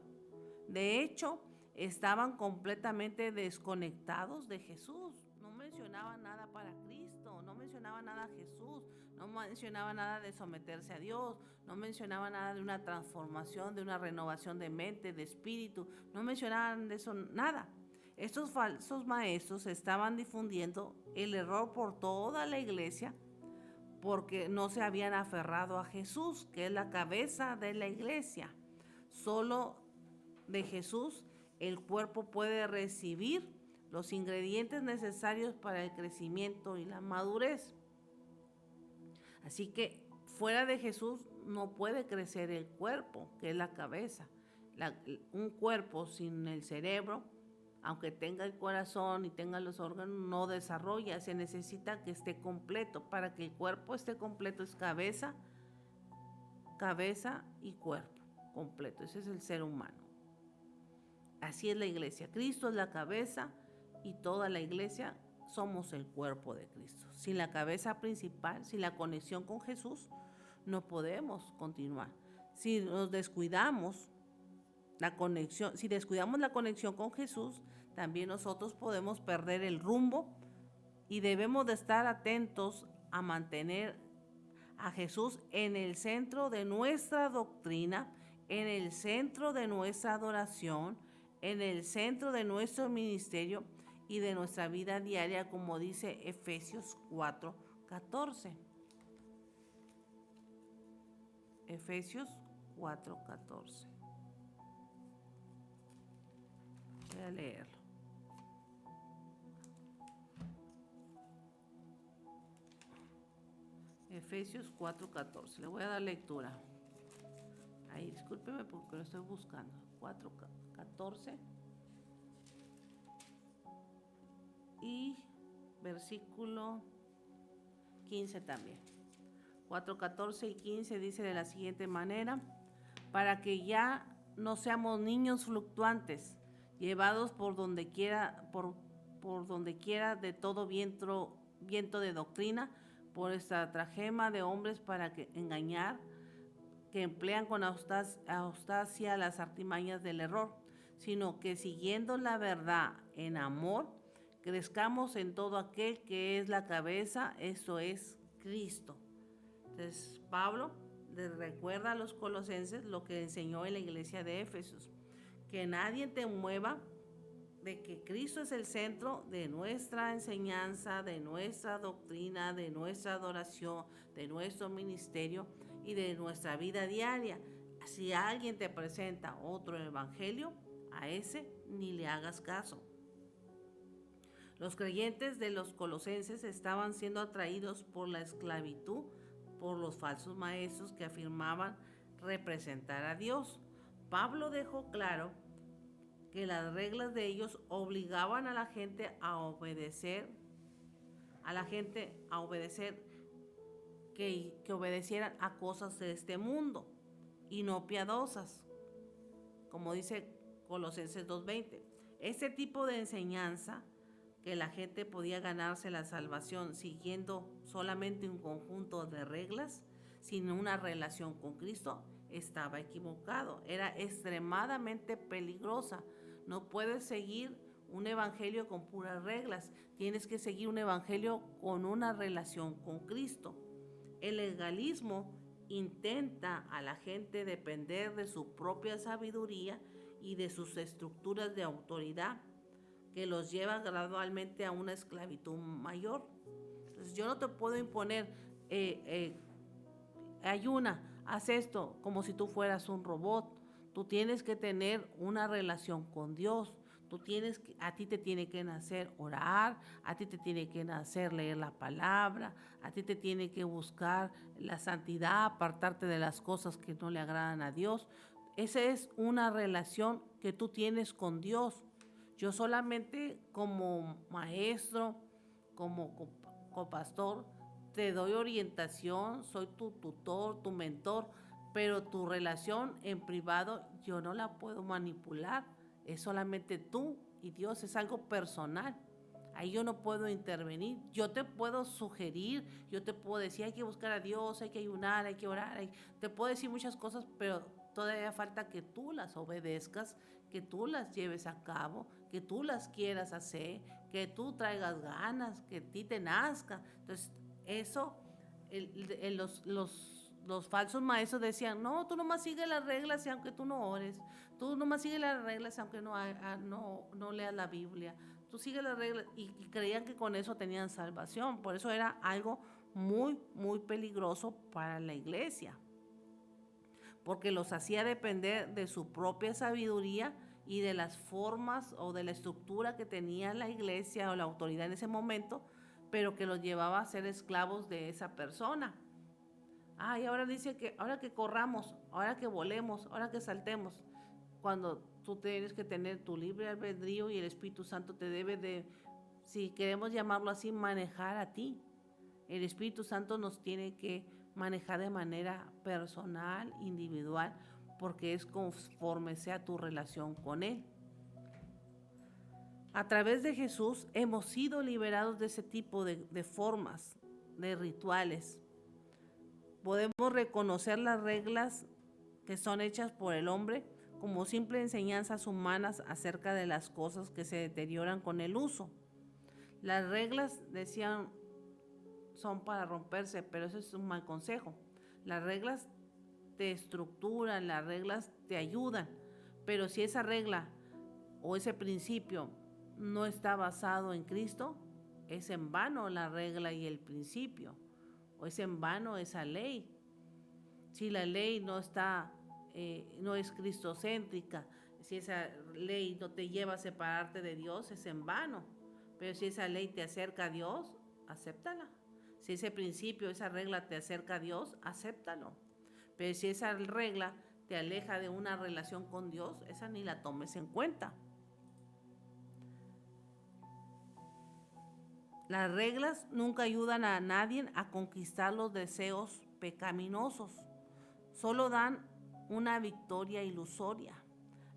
De hecho, estaban completamente desconectados de Jesús. No mencionaban nada para Cristo, no mencionaban nada a Jesús, no mencionaban nada de someterse a Dios, no mencionaban nada de una transformación, de una renovación de mente, de espíritu, no mencionaban de eso nada. Estos falsos maestros estaban difundiendo el error por toda la iglesia porque no se habían aferrado a Jesús, que es la cabeza de la iglesia. Solo de Jesús el cuerpo puede recibir los ingredientes necesarios para el crecimiento y la madurez. Así que fuera de Jesús no puede crecer el cuerpo, que es la cabeza. Un cuerpo sin el cerebro, aunque tenga el corazón y tenga los órganos, no desarrolla. Se necesita que esté completo. Para que el cuerpo esté completo es cabeza y cuerpo completo. Ese es el ser humano. Así es la iglesia. Cristo es la cabeza y toda la iglesia somos el cuerpo de Cristo. Sin la cabeza principal, sin la conexión con Jesús, no podemos continuar. Si nos descuidamos si descuidamos la conexión con Jesús, también nosotros podemos perder el rumbo y debemos de estar atentos a mantener a Jesús en el centro de nuestra doctrina, en el centro de nuestra adoración, en el centro de nuestro ministerio y de nuestra vida diaria, como dice Efesios 4:14. Efesios 4:14. Voy a leerlo. Efesios 4:14. Le voy a dar lectura. Ahí, discúlpeme porque lo estoy buscando. 4:14 y versículo 15 también. 4:14 y 15 dice de la siguiente manera: para que ya no seamos niños fluctuantes, llevados por donde quiera, por donde quiera de todo viento de doctrina, por estratagema de hombres para que engañar, que emplean con astucia las artimañas del error, sino que siguiendo la verdad en amor, crezcamos en todo aquel que es la cabeza, eso es Cristo. Entonces, Pablo les recuerda a los colosenses lo que enseñó en la iglesia de Éfesos, que nadie te mueva de que Cristo es el centro de nuestra enseñanza, de nuestra doctrina, de nuestra adoración, de nuestro ministerio y de nuestra vida diaria. Si alguien te presenta otro evangelio, a ese ni le hagas caso. Los creyentes de los colosenses estaban siendo atraídos por la esclavitud, por los falsos maestros que afirmaban representar a Dios. Pablo dejó claro que las reglas de ellos obligaban a la gente a obedecer, que obedecieran a cosas de este mundo y no piadosas, como dice Colosenses 2:20. Este tipo de enseñanza, que la gente podía ganarse la salvación siguiendo solamente un conjunto de reglas, sin una relación con Cristo, estaba equivocado. Era extremadamente peligrosa. No puedes seguir un evangelio con puras reglas. Tienes que seguir un evangelio con una relación con Cristo. El legalismo intenta a la gente depender de su propia sabiduría y de sus estructuras de autoridad, que los lleva gradualmente a una esclavitud mayor. Entonces, yo no te puedo imponer, ayuna, haz esto, como si tú fueras un robot. Tú tienes que tener una relación con Dios. A ti te tiene que nacer orar, a ti te tiene que nacer leer la palabra, a ti te tiene que buscar la santidad, apartarte de las cosas que no le agradan a Dios. Esa es una relación que tú tienes con Dios. Yo solamente como maestro, como copastor, te doy orientación, soy tu tutor, tu mentor, pero tu relación en privado yo no la puedo manipular. Es solamente tú y Dios, es algo personal. Ahí yo no puedo intervenir. Yo te puedo sugerir, yo te puedo decir, hay que buscar a Dios, hay que ayunar, hay que orar. Te puedo decir muchas cosas, pero todavía falta que tú las obedezcas, que tú las lleves a cabo, que tú las quieras hacer, que tú traigas ganas, que a ti te nazca. Entonces, eso, los falsos maestros decían, no, tú nomás sigue las reglas y aunque tú no ores, tú nomás sigue las reglas aunque no leas la Biblia, tú sigues las reglas y creían que con eso tenían salvación. Por eso era algo muy, muy peligroso para la iglesia, porque los hacía depender de su propia sabiduría y de las formas o de la estructura que tenía la iglesia o la autoridad en ese momento, pero que los llevaba a ser esclavos de esa persona. Y ahora dice que ahora que corramos, ahora que volemos, ahora que saltemos, cuando tú tienes que tener tu libre albedrío y el Espíritu Santo te debe de, si queremos llamarlo así, manejar a ti. El Espíritu Santo nos tiene que manejar de manera personal, individual, porque es conforme sea tu relación con Él. A través de Jesús hemos sido liberados de ese tipo de formas, de rituales. Podemos reconocer las reglas que son hechas por el hombre como simple enseñanzas humanas acerca de las cosas que se deterioran con el uso. Las reglas, decían, son para romperse, pero eso es un mal consejo. Las reglas te estructuran, las reglas te ayudan, pero si esa regla o ese principio no está basado en Cristo, es en vano la regla y el principio, o es en vano esa ley. Si la ley no es cristocéntrica, si esa ley no te lleva a separarte de Dios, es en vano. Pero si esa ley te acerca a Dios, acéptala. Si ese principio, esa regla te acerca a Dios, acéptalo. Pero si esa regla te aleja de una relación con Dios, esa ni la tomes en cuenta. Las reglas nunca ayudan a nadie a conquistar los deseos pecaminosos. Solo dan una victoria ilusoria.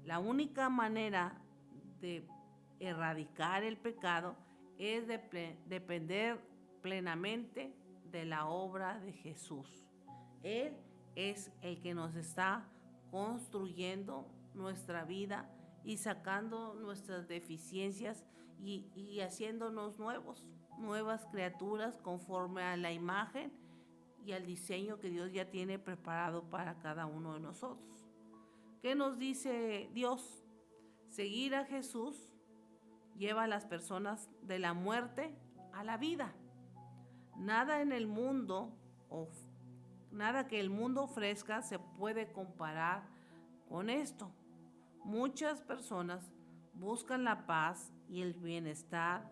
La única manera de erradicar el pecado es depender plenamente de la obra de Jesús. Él es el que nos está construyendo nuestra vida y sacando nuestras deficiencias y haciéndonos nuevas criaturas conforme a la imagen y al diseño que Dios ya tiene preparado para cada uno de nosotros. ¿Qué nos dice Dios? Seguir a Jesús lleva a las personas de la muerte a la vida. Nada en el mundo nada que el mundo ofrezca se puede comparar con esto. Muchas personas buscan la paz y el bienestar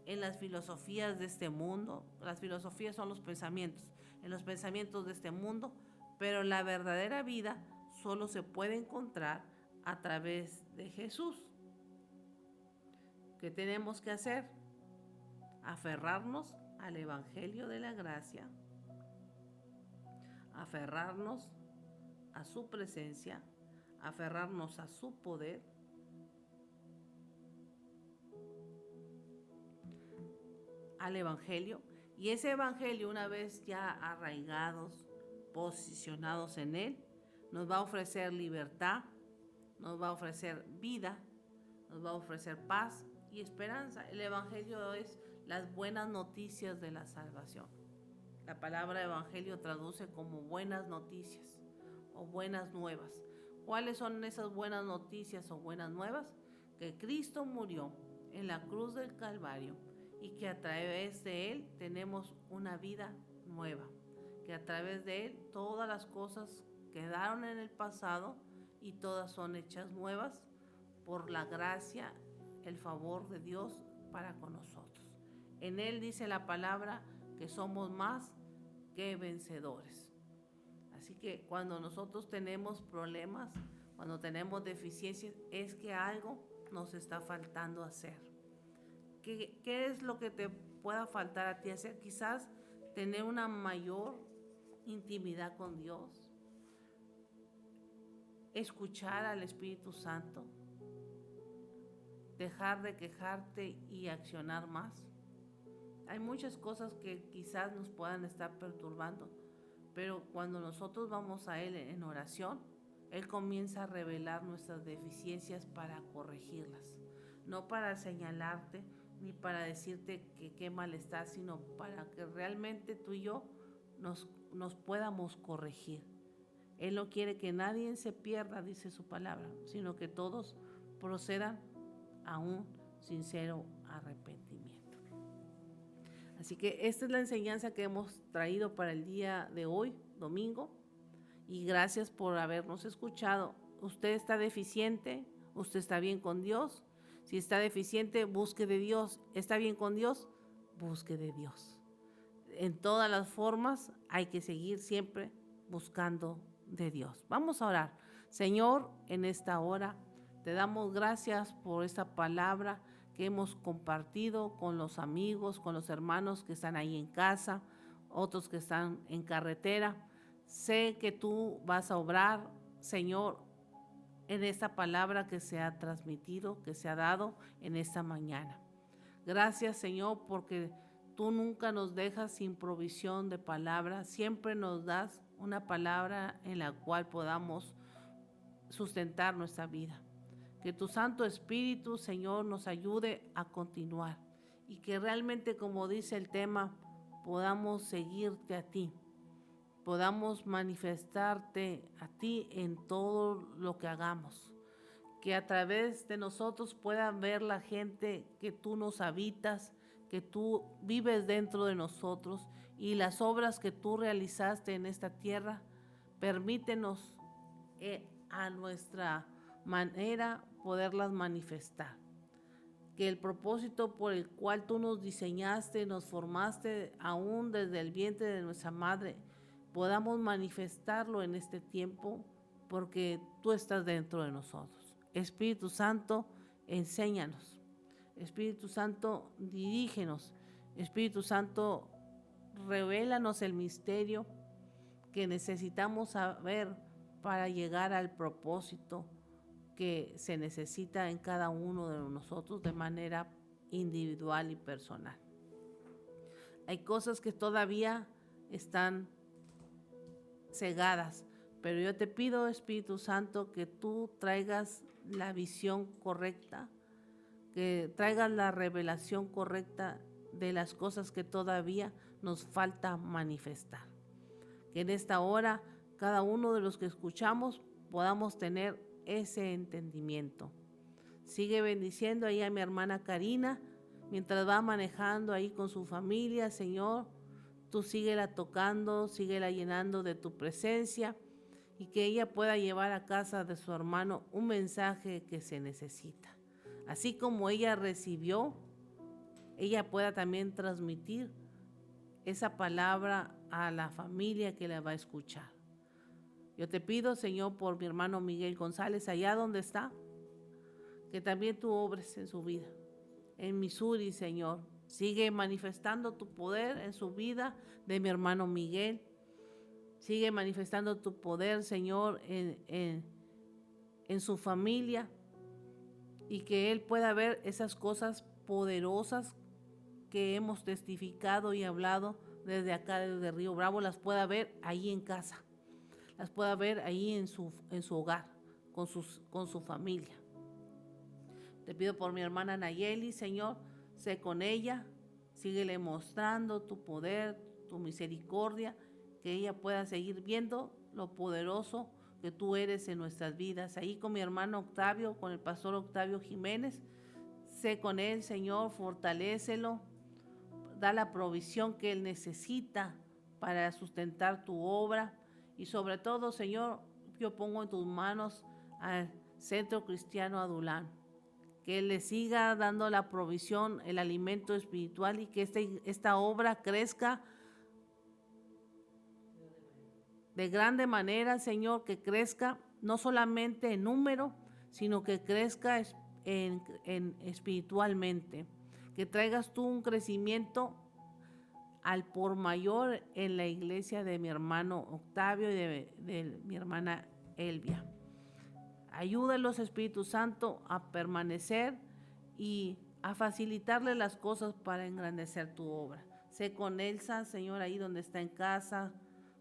en las filosofías de este mundo. Las filosofías son los pensamientos, en los pensamientos de este mundo, pero la verdadera vida solo se puede encontrar a través de Jesús. ¿Qué tenemos que hacer? Aferrarnos al Evangelio de la gracia, aferrarnos a su presencia, aferrarnos a su poder, al Evangelio, y ese Evangelio, una vez ya arraigados, posicionados en él, nos va a ofrecer libertad, nos va a ofrecer vida, nos va a ofrecer paz y esperanza. El Evangelio es las buenas noticias de la salvación. La palabra Evangelio traduce como buenas noticias o buenas nuevas. ¿Cuáles son esas buenas noticias o buenas nuevas? Que Cristo murió en la cruz del Calvario y que a través de Él tenemos una vida nueva. Que a través de Él todas las cosas quedaron en el pasado y todas son hechas nuevas por la gracia, el favor de Dios para con nosotros. En Él dice la palabra que somos más que vencedores. Así que cuando nosotros tenemos problemas, cuando tenemos deficiencias, es que algo nos está faltando hacer. ¿Qué es lo que te pueda faltar a ti hacer? Quizás tener una mayor intimidad con Dios, escuchar al Espíritu Santo, dejar de quejarte y accionar más. Hay muchas cosas que quizás nos puedan estar perturbando, pero cuando nosotros vamos a Él en oración, Él comienza a revelar nuestras deficiencias para corregirlas, no para señalarte ni para decirte que qué mal estás, sino para que realmente tú y yo nos podamos corregir. Él no quiere que nadie se pierda, dice su palabra, sino que todos procedan a un sincero arrepentimiento. Así que esta es la enseñanza que hemos traído para el día de hoy, domingo, y gracias por habernos escuchado. ¿Usted está deficiente? ¿Usted está bien con Dios? Si está deficiente, busque de Dios. ¿Está bien con Dios? Busque de Dios. En todas las formas hay que seguir siempre buscando de Dios. Vamos a orar. Señor, en esta hora te damos gracias por esta palabra que hemos compartido con los amigos, con los hermanos que están ahí en casa, otros que están en carretera. Sé que tú vas a obrar, Señor, en esta palabra que se ha transmitido, que se ha dado en esta mañana. Gracias, Señor, porque tú nunca nos dejas sin provisión de palabra, siempre nos das una palabra en la cual podamos sustentar nuestra vida. Que tu Santo Espíritu, Señor, nos ayude a continuar y que realmente, como dice el tema, podamos seguirte a ti, podamos manifestarte a ti en todo lo que hagamos. Que a través de nosotros puedan ver la gente que tú nos habitas, que tú vives dentro de nosotros y las obras que tú realizaste en esta tierra, permítenos a nuestra manera poderlas manifestar. que el propósito por el cual tú nos diseñaste, nos formaste aún desde el vientre de nuestra madre, podamos manifestarlo en este tiempo, porque tú estás dentro de nosotros. Espíritu Santo, enséñanos. Espíritu Santo, dirígenos. Espíritu Santo, revélanos el misterio que necesitamos saber para llegar al propósito que se necesita en cada uno de nosotros de manera individual y personal. Hay cosas que todavía están cegadas, pero yo te pido, Espíritu Santo, que tú traigas la visión correcta, que traigas la revelación correcta de las cosas que todavía nos falta manifestar. Que en esta hora cada uno de los que escuchamos podamos tener ese entendimiento. Sigue bendiciendo ahí a mi hermana Karina mientras va manejando ahí con su familia, Señor. Tú síguela tocando, síguela llenando de tu presencia y que ella pueda llevar a casa de su hermano un mensaje que se necesita. Así como ella recibió, ella pueda también transmitir esa palabra a la familia que la va a escuchar. Yo te pido, Señor, por mi hermano Miguel González, allá donde está, que también tú obres en su vida. En Missouri, Señor, sigue manifestando tu poder en su vida de mi hermano Miguel. Sigue manifestando tu poder, Señor, en su familia, y que él pueda ver esas cosas poderosas que hemos testificado y hablado desde acá, desde Río Bravo, las pueda ver ahí en casa, las pueda ver ahí en su hogar, con su familia. Te pido por mi hermana Nayeli, Señor, sé con ella, síguele mostrando tu poder, tu misericordia, que ella pueda seguir viendo lo poderoso que tú eres en nuestras vidas. Ahí con mi hermano Octavio, con el pastor Octavio Jiménez, sé con él, Señor, fortalécelo, da la provisión que él necesita para sustentar tu obra. Y sobre todo, Señor, yo pongo en tus manos al Centro Cristiano Adulán, que él le siga dando la provisión, el alimento espiritual, y que esta obra crezca de grande manera, Señor, que crezca no solamente en número, sino que crezca espiritualmente, que traigas tú un crecimiento al por mayor en la iglesia de mi hermano Octavio y de mi hermana Elvia. Ayúdalos, Espíritu Santo, a permanecer y a facilitarle las cosas para engrandecer tu obra. Sé con Elsa, Señor, ahí donde está en casa,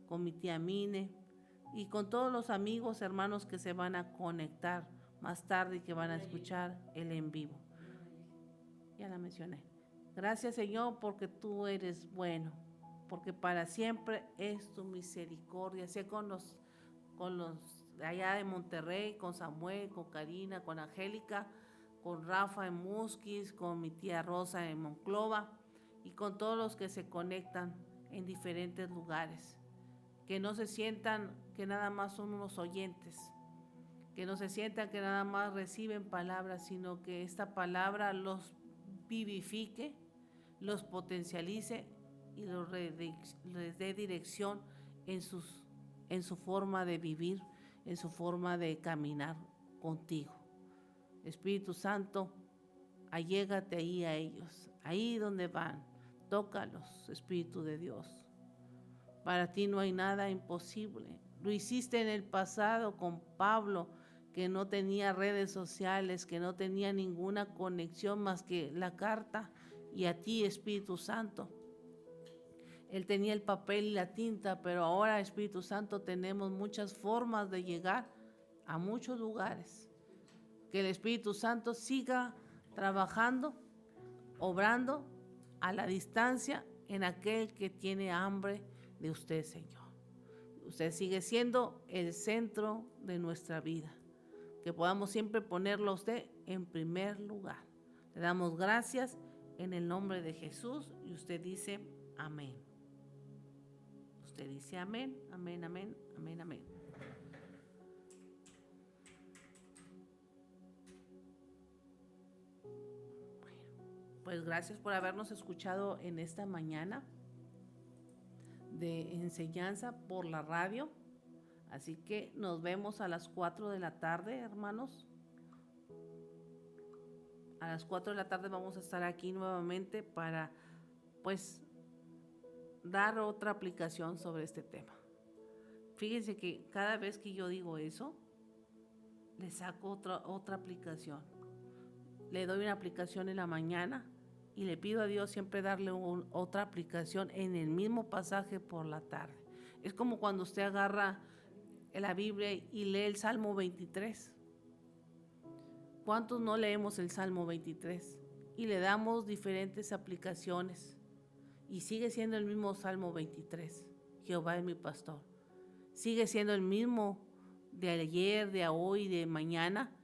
con mi tía Mine y con todos los amigos, hermanos que se van a conectar más tarde y que van a escuchar el en vivo. Ya la mencioné. Gracias, Señor, porque tú eres bueno, porque para siempre es tu misericordia. Sé con los de allá de Monterrey, con Samuel, con Karina, con Angélica, con Rafa en Musquis, con mi tía Rosa en Monclova y con todos los que se conectan en diferentes lugares. Que no se sientan que nada más son unos oyentes, que no se sientan que nada más reciben palabras, sino que esta palabra los vivifique, los potencialice y les dé dirección en su forma de vivir, en su forma de caminar contigo. Espíritu Santo, allégate ahí a ellos, ahí donde van, tócalos, Espíritu de Dios. Para ti no hay nada imposible. Lo hiciste en el pasado con Pablo, que no tenía redes sociales, que no tenía ninguna conexión más que la carta, y a ti, Espíritu Santo. Él tenía el papel y la tinta, pero ahora, Espíritu Santo, tenemos muchas formas de llegar a muchos lugares. Que el Espíritu Santo siga trabajando, obrando a la distancia en aquel que tiene hambre de usted, Señor. Usted sigue siendo el centro de nuestra vida. Que podamos siempre ponerlo a usted en primer lugar. Le damos gracias en el nombre de Jesús y usted dice amén. Usted dice amén, amén, amén, amén, amén. Bueno. Pues gracias por habernos escuchado en esta mañana de enseñanza por la radio. Así que nos vemos a las 4 de la tarde, hermanos. A las 4 de la tarde vamos a estar aquí nuevamente para, pues, dar otra aplicación sobre este tema. Fíjense que cada vez que yo digo eso, le saco otra aplicación. Le doy una aplicación en la mañana y le pido a Dios siempre darle otra aplicación en el mismo pasaje por la tarde. Es como cuando usted agarra la Biblia y lee el Salmo 23. ¿Cuántos no leemos el Salmo 23? Y le damos diferentes aplicaciones. Y sigue siendo el mismo Salmo 23. Jehová es mi pastor. Sigue siendo el mismo de ayer, de hoy, de mañana.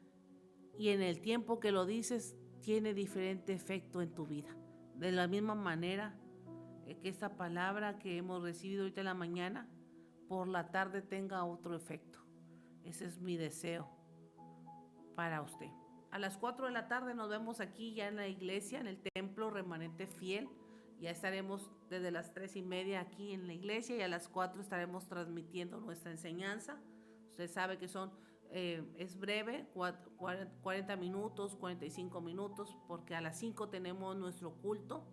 Y en el tiempo que lo dices, tiene diferente efecto en tu vida. De la misma manera que esta palabra que hemos recibido ahorita en la mañana, por la tarde tenga otro efecto. Ese es mi deseo para usted. A las 4 de la tarde nos vemos aquí ya en la iglesia, en el templo Remanente Fiel. Ya estaremos desde las 3:30 aquí en la iglesia y a las 4 estaremos transmitiendo nuestra enseñanza. Usted sabe que es breve, 40 minutos, 45 minutos, porque a las 5 tenemos nuestro culto,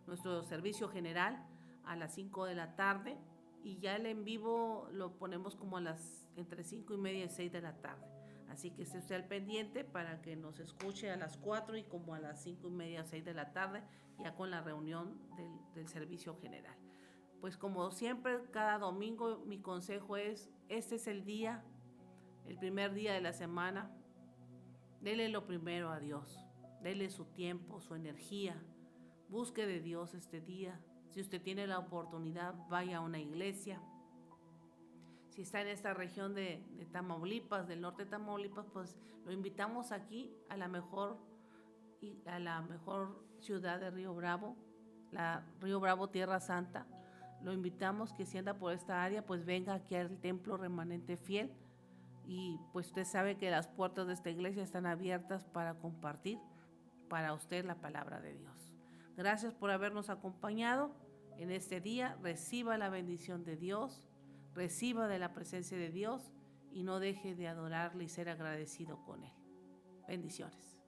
nuestro servicio general a las 5 de la tarde y ya el en vivo lo ponemos como entre 5:30 y 6 de la tarde. Así que esté usted al pendiente para que nos escuche a las 4 y como a las 5:30 o 6 de la tarde, ya con la reunión del servicio general. Pues como siempre, cada domingo mi consejo es, este es el primer día de la semana, dele lo primero a Dios, dele su tiempo, su energía, busque de Dios este día. Si usted tiene la oportunidad, vaya a una iglesia. Si está en esta región de Tamaulipas, del norte de Tamaulipas, pues lo invitamos aquí a la mejor ciudad de Río Bravo, Río Bravo, Tierra Santa. Lo invitamos que si anda por esta área, pues venga aquí al Templo Remanente Fiel. Y pues usted sabe que las puertas de esta iglesia están abiertas para compartir para usted la palabra de Dios. Gracias por habernos acompañado en este día. Reciba la bendición de Dios, reciba de la presencia de Dios y no deje de adorarle y ser agradecido con Él. Bendiciones.